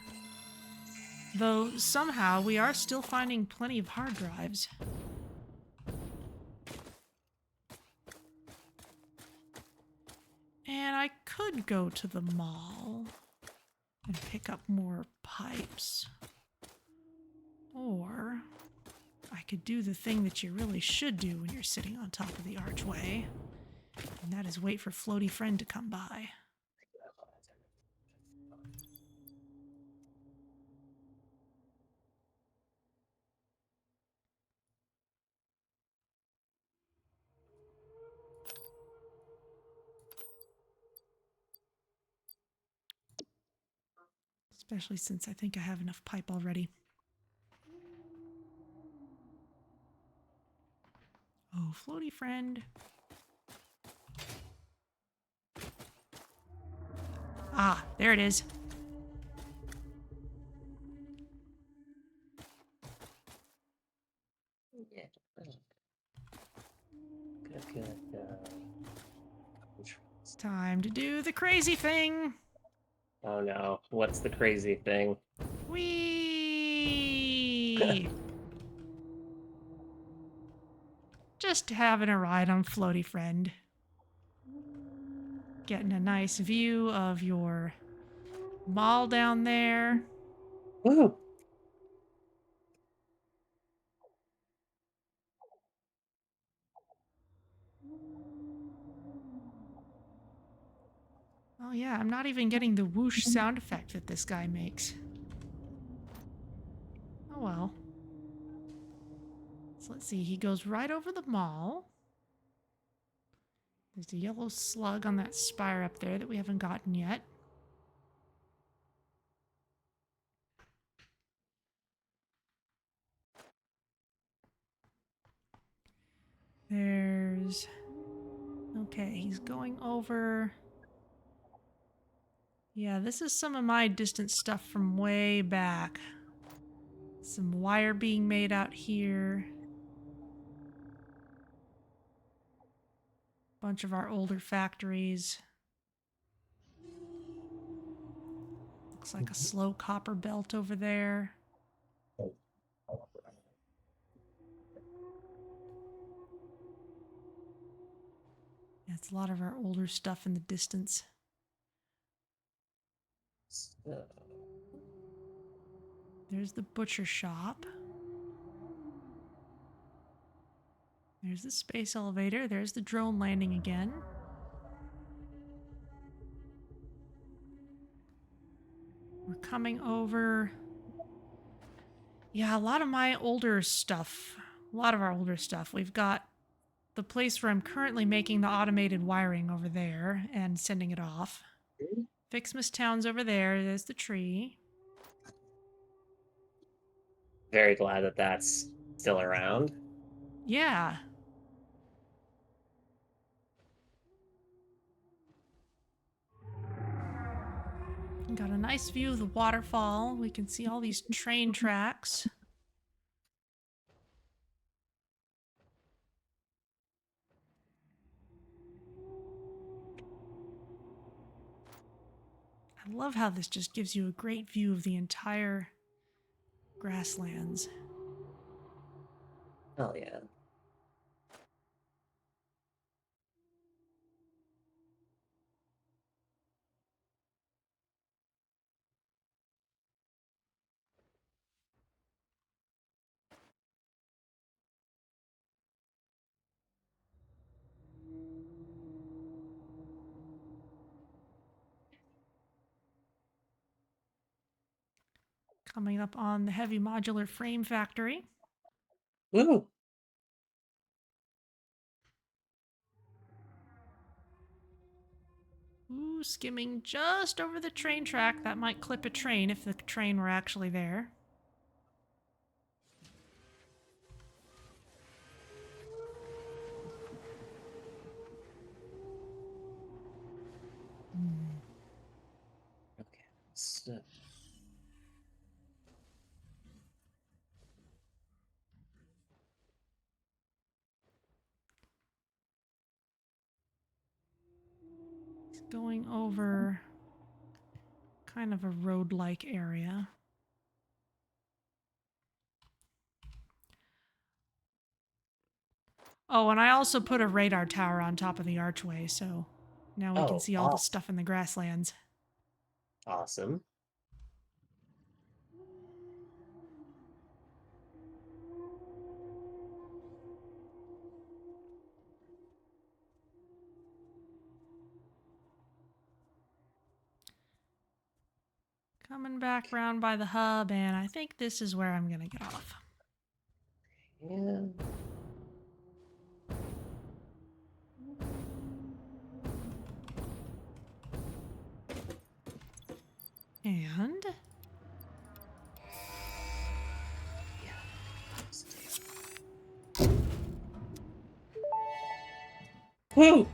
Though somehow we are still finding plenty of hard drives. And I could go to the mall and pick up more pipes. Or I could do the thing that you really should do when you're sitting on top of the archway, and that is wait for Floaty Friend to come by. Especially since I think I have enough pipe already. Oh, Floaty Friend. Ah, there it is. Yeah. Good. It's time to do the crazy thing. Oh no, what's the crazy thing? Whee! Just having a ride on Floaty Friend. Getting a nice view of your mall down there. Woo! Oh yeah, I'm not even getting the whoosh sound effect that this guy makes. Oh well. So let's see, he goes right over the mall. There's a yellow slug on that spire up there that we haven't gotten yet. There's... Okay, he's going over... Yeah, this is some of my distant stuff from way back. Some wire being made out here. Bunch of our older factories. Looks like a slow copper belt over there. Yeah, it's a lot of our older stuff in the distance. There's the butcher shop. There's the space elevator. There's the drone landing again. We're coming over. Yeah, a lot of my older stuff. A lot of our older stuff. We've got the place where I'm currently making the automated wiring over there and sending it off. Fixmas Town's over there. There's the tree. Very glad that that's still around. Yeah. Got a nice view of the waterfall. We can see all these train tracks. I love how this just gives you a great view of the entire grasslands. Hell yeah. Coming up on the heavy modular frame factory. Woo! Ooh, skimming just over the train track. That might clip a train if the train were actually there. Okay. So, Going over kind of a road-like area. Oh, and I also put a radar tower on top of the archway, so now we can see all the stuff in the grasslands. Awesome. Coming back round by the hub, and I think this is where I'm gonna get off. Yeah. And Woo!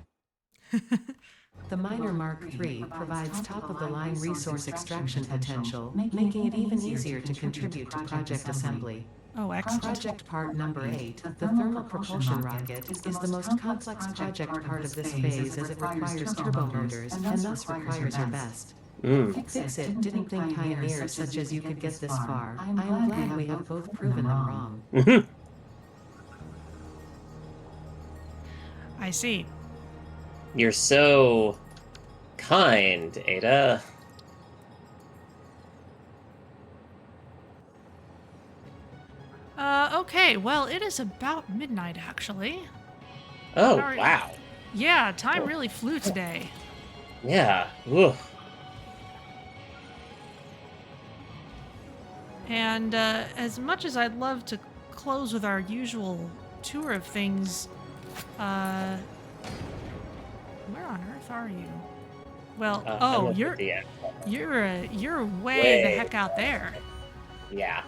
The Miner Mark III provides top-of-the-line resource extraction potential, making it even easier to contribute to project assembly. oh, excellent. Project part number 8, the thermal propulsion rocket, is the most complex project part of this phase as it requires turbo motors and thus requires your best. Fix it didn't think pioneers such as you could get this far. I am glad we have both proven them wrong. I see. You're so kind, Ada. Okay, well, it is about midnight, actually. Oh, Sorry. wow. Yeah, time really flew today. Yeah. Woo. And as much as I'd love to close with our usual tour of things, where on earth are you? Well, oh, you're way the heck out there. Yeah.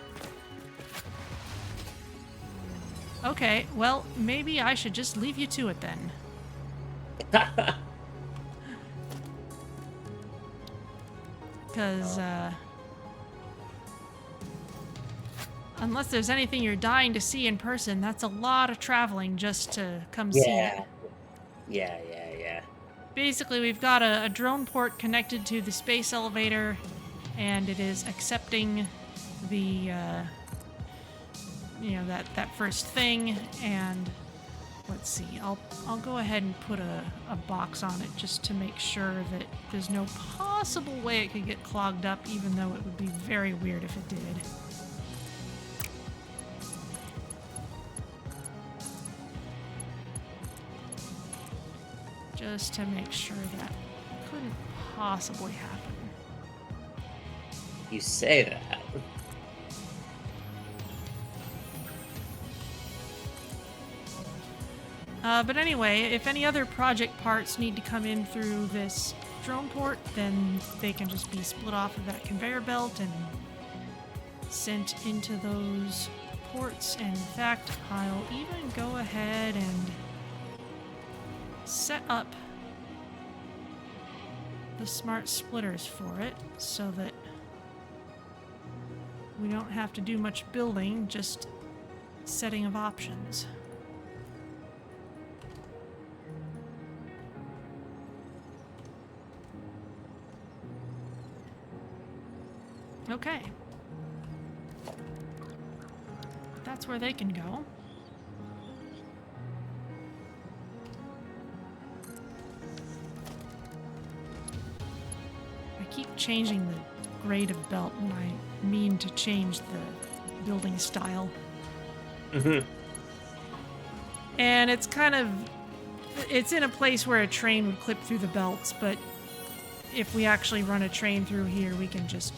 Okay, well, maybe I should just leave you to it then. Because, unless there's anything you're dying to see in person, that's a lot of traveling just to come see it. Yeah. Basically, we've got a drone port connected to the space elevator, and it is accepting the, that first thing, and let's see, I'll go ahead and put a box on it just to make sure that there's no possible way it could get clogged up, even though it would be very weird if it did. Just to make sure that couldn't possibly happen. You say that. But anyway, if any other project parts need to come in through this drone port, then they can just be split off of that conveyor belt and sent into those ports. And in fact, I'll even go ahead and set up the smart splitters for it so that we don't have to do much building, just setting of options. Okay. That's where they can go. I keep changing the grade of belt when I mean to change the building style. Mm-hmm. And it's kind of... It's in a place where a train would clip through the belts, but if we actually run a train through here, we can just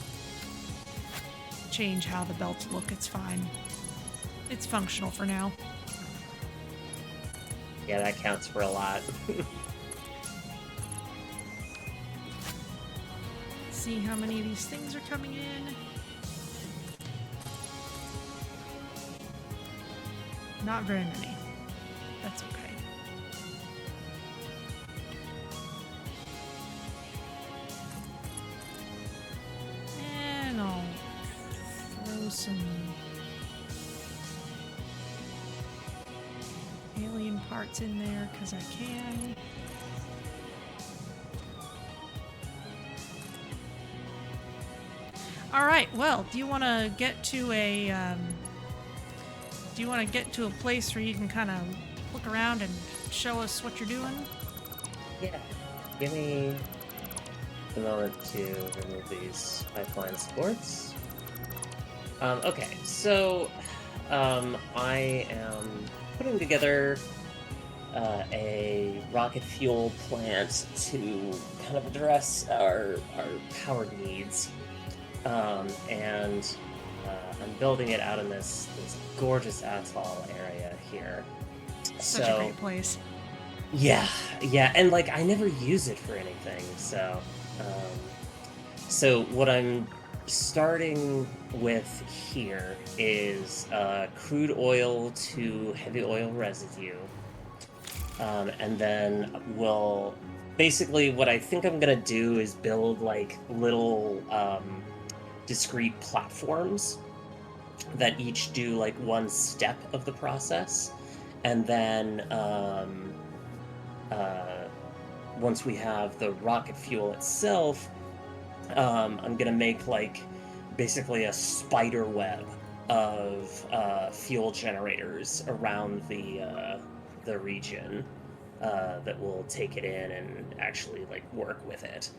change how the belts look. It's fine. It's functional for now. Yeah, that counts for a lot. See how many of these things are coming in. Not very many. That's okay. And I'll throw some alien parts in there because I can. All right. Well, do you want to get to a place where you can kind of look around and show us what you're doing? Yeah. Give me a moment to remove these pipeline supports. Okay, so I am putting together a rocket fuel plant to kind of address our power needs. And I'm building it out in this gorgeous atoll area here. Such a great place. Yeah, and like I never use it for anything, so what I'm starting with here is crude oil to heavy oil residue, and then we'll basically what I think I'm gonna do is build like little discrete platforms that each do like one step of the process, and then once we have the rocket fuel itself, I'm gonna make like basically a spider web of fuel generators around the region that will take it in and actually like work with it.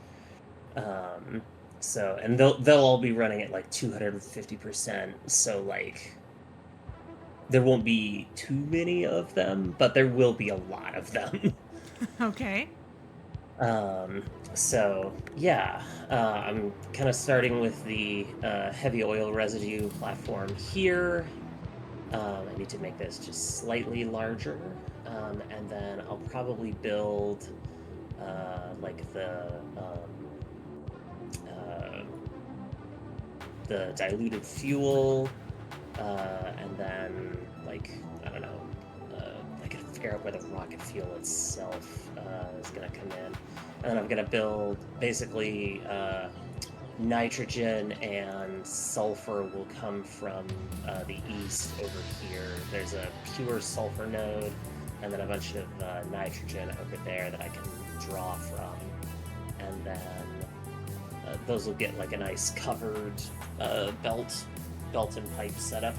So, and they'll all be running at like 250%. So like, there won't be too many of them, but there will be a lot of them. Okay. So yeah, I'm kind of starting with the heavy oil residue platform here. I need to make this just slightly larger, and then I'll probably build like the diluted fuel, and then like I don't know, I gotta figure out where the rocket fuel itself is gonna come in, and I'm gonna build basically nitrogen and sulfur will come from the east over here. There's a pure sulfur node, and then a bunch of nitrogen over there that I can draw from, and then those will get like a nice covered belt and pipe setup,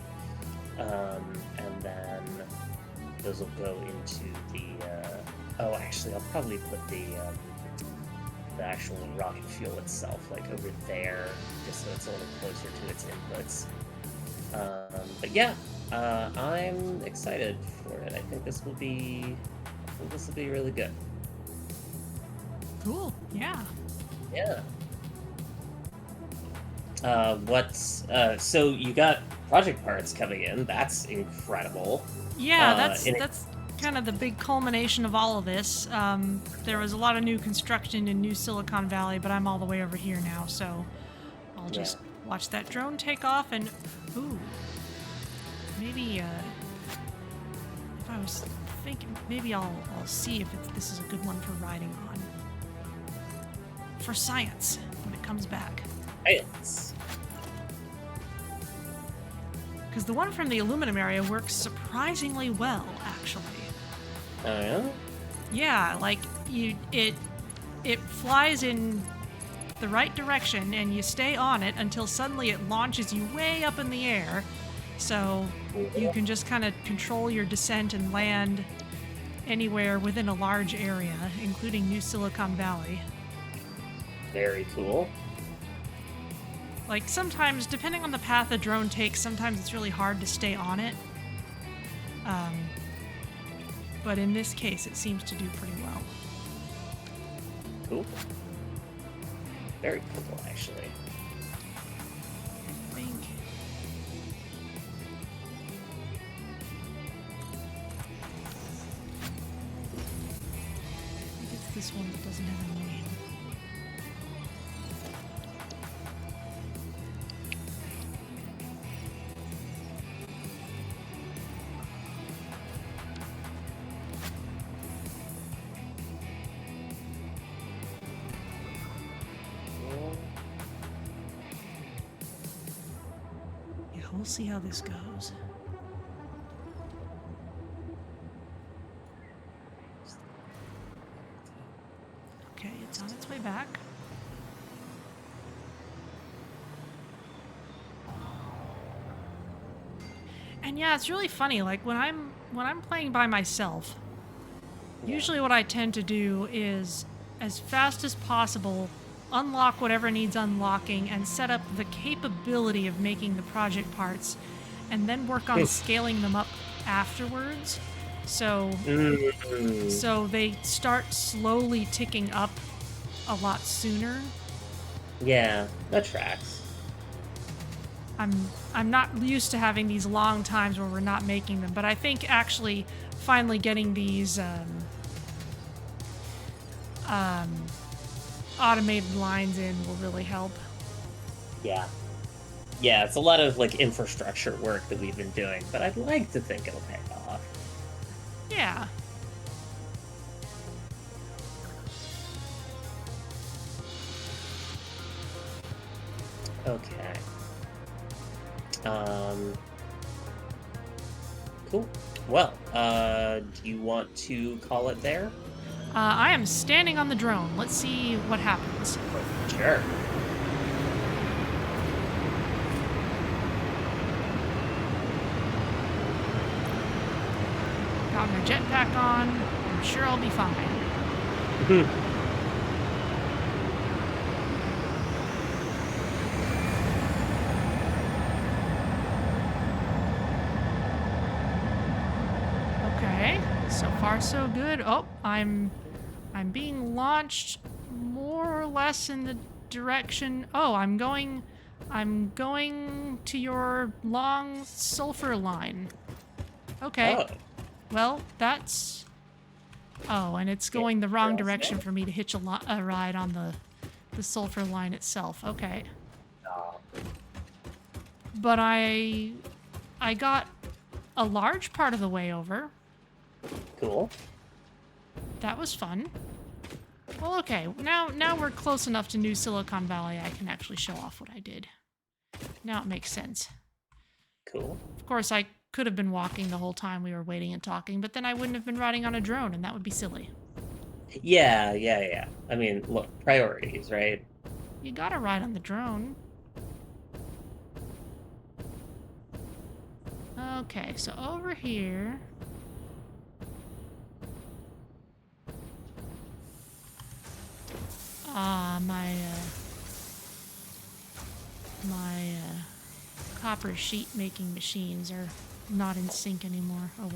and then those will go into the oh actually I'll probably put the actual rocket fuel itself like over there, just so it's a little closer to its inputs. But yeah, I'm excited for it. I think this will be really good. Cool. Yeah. Yeah. So you got project parts coming in. That's incredible. Yeah, that's kind of the big culmination of all of this. There was a lot of new construction in New Silicon Valley, but I'm all the way over here now, so I'll just watch that drone take off and ooh, maybe if I was thinking, maybe I'll see if this is a good one for riding on for science when it comes back. Science. Because the one from the aluminum area works surprisingly well, actually. Oh yeah? Yeah, like it flies in the right direction and you stay on it until suddenly it launches you way up in the air. So you can just kind of control your descent and land anywhere within a large area, including New Silicon Valley. Very cool. Like, sometimes, depending on the path a drone takes, sometimes it's really hard to stay on it. But in this case, it seems to do pretty well. Cool. Very cool, actually. I think this one that doesn't have a name? Yeah, we'll see how this goes. Okay, it's on its way back. And yeah, it's really funny. Like when I'm playing by myself, usually what I tend to do is as fast as possible unlock whatever needs unlocking and set up the capability of making the project parts and then work on scaling them up afterwards. So they start slowly ticking up a lot sooner. Yeah, that tracks. I'm not used to having these long times where we're not making them, but I think actually finally getting these automated lines in will really help. Yeah. Yeah, it's a lot of like infrastructure work that we've been doing, but I'd like to think it'll pay off. Yeah. Okay. Cool. Well, do you want to call it there? I am standing on the drone. Let's see what happens. Sure. Got my jetpack on. I'm sure I'll be fine. Okay, so far so good. Oh, I'm being launched more or less in the direction. Oh, I'm going to your long sulfur line. Okay. Oh. Well, that's... Oh, and it's going the wrong direction for me to hitch a ride on the sulfur line itself. Okay. Oh. But I got a large part of the way over. Cool. That was fun. Well, okay. Now we're close enough to New Silicon Valley I can actually show off what I did. Now it makes sense. Cool. Of course, I could have been walking the whole time we were waiting and talking, but then I wouldn't have been riding on a drone, and that would be silly. Yeah. I mean, look, priorities, right? You gotta ride on the drone. Okay, so over here... my copper sheet making machines are not in sync anymore. Oh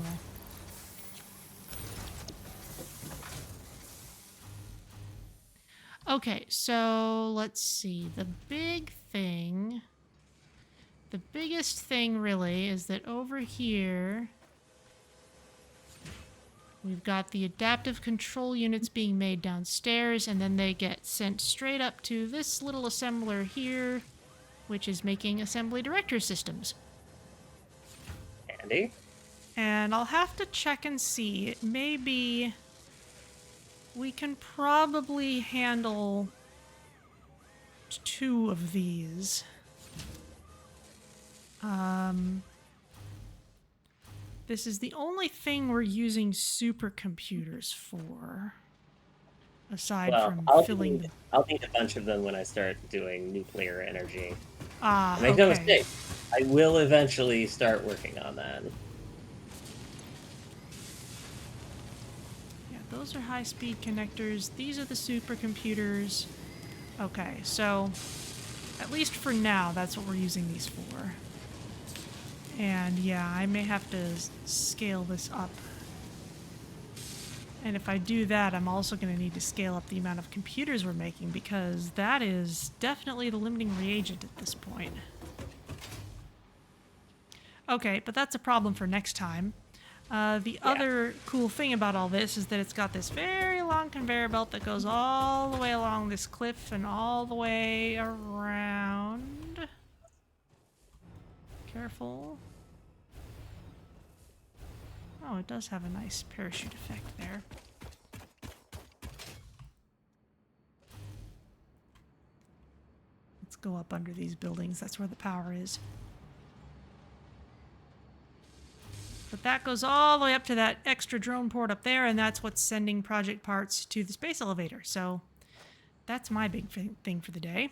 well. Okay, so let's see. The biggest thing really is that over here we've got the adaptive control units being made downstairs, and then they get sent straight up to this little assembler here, which is making assembly director systems. Handy. And I'll have to check and see. It may be... We can probably handle 2 of these. This is the only thing we're using supercomputers for. Aside from filling... I'll need a bunch of them when I start doing nuclear energy. Make no mistake. I will eventually start working on that. Yeah, those are high-speed connectors. These are the supercomputers. Okay, so at least for now, that's what we're using these for. And yeah, I may have to scale this up. And if I do that, I'm also going to need to scale up the amount of computers we're making, because that is definitely the limiting reagent at this point. Okay, but that's a problem for next time. The other cool thing about all this is that it's got this very long conveyor belt that goes all the way along this cliff and all the way around. Careful. Oh, it does have a nice parachute effect there. Let's go up under these buildings. That's where the power is. But that goes all the way up to that extra drone port up there, and that's what's sending project parts to the space elevator. So that's my big thing for the day.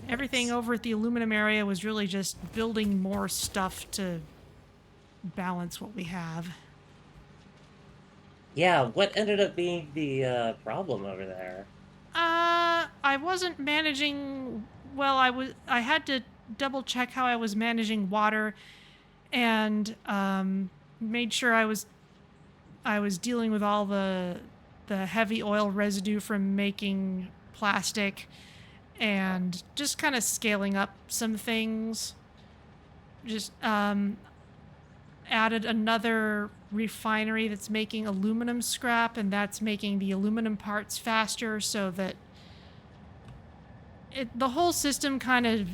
Nice. Everything over at the aluminum area was really just building more stuff to balance what we have. Yeah, what ended up being the problem over there? I wasn't managing well. I had to double check how I was managing water, and made sure I was dealing with all the heavy oil residue from making plastic, and just kind of scaling up some things. Just added another refinery that's making aluminum scrap, and that's making the aluminum parts faster, so that the whole system kind of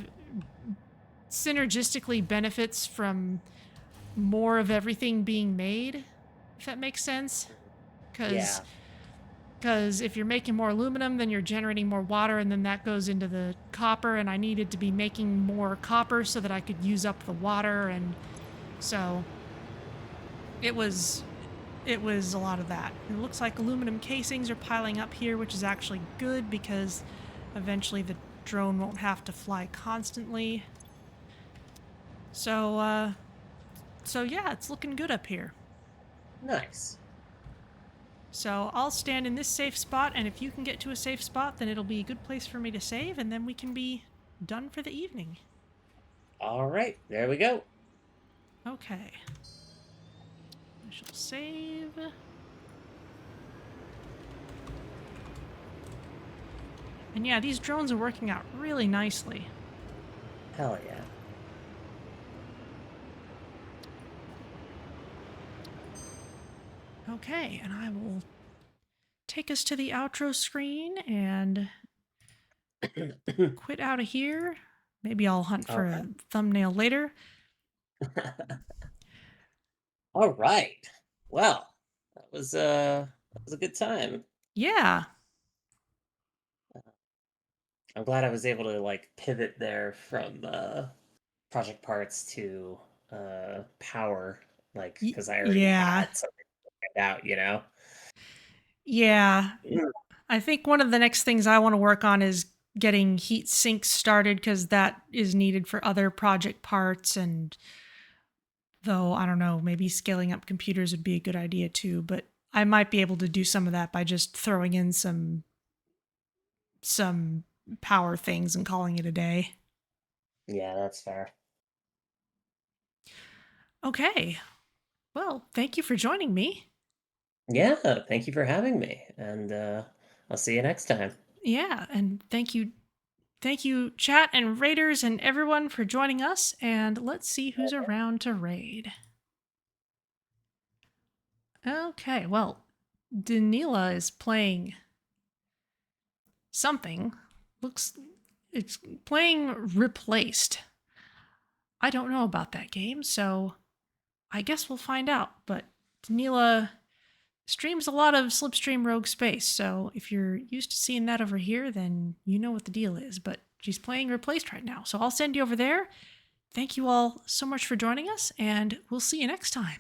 synergistically benefits from more of everything being made, if that makes sense. Because if you're making more aluminum, then you're generating more water, and then that goes into the copper, and I needed to be making more copper so that I could use up the water, and so it was a lot of that. It looks like aluminum casings are piling up here, which is actually good because eventually the drone won't have to fly constantly. So yeah, it's looking good up here. Nice. So I'll stand in this safe spot, and if you can get to a safe spot, then it'll be a good place for me to save, and then we can be done for the evening. All right, there we go. Okay. I shall save. And yeah, these drones are working out really nicely. Hell yeah. Okay, and I will take us to the outro screen and quit out of here. Maybe I'll hunt for a thumbnail later. All right. Well, that was a good time. Yeah. I'm glad I was able to like pivot there from project parts to power, like because I already had something figured out, you know. Yeah. I think one of the next things I want to work on is getting heat sinks started, because that is needed for other project parts, and though I don't know, maybe scaling up computers would be a good idea too, but I might be able to do some of that by just throwing in some power things and calling it a day. Yeah, that's fair. Okay. Well, thank you for joining me. Yeah, thank you for having me, and I'll see you next time. Yeah, and thank you, chat and raiders and everyone for joining us, and let's see who's around to raid. Okay, well, Danila is playing something. It's playing Replaced. I don't know about that game, so I guess we'll find out. But Danila streams a lot of Slipstream Rogue Space, so if you're used to seeing that over here, then you know what the deal is. But she's playing Replaced right now, so I'll send you over there. Thank you all so much for joining us, and we'll see you next time.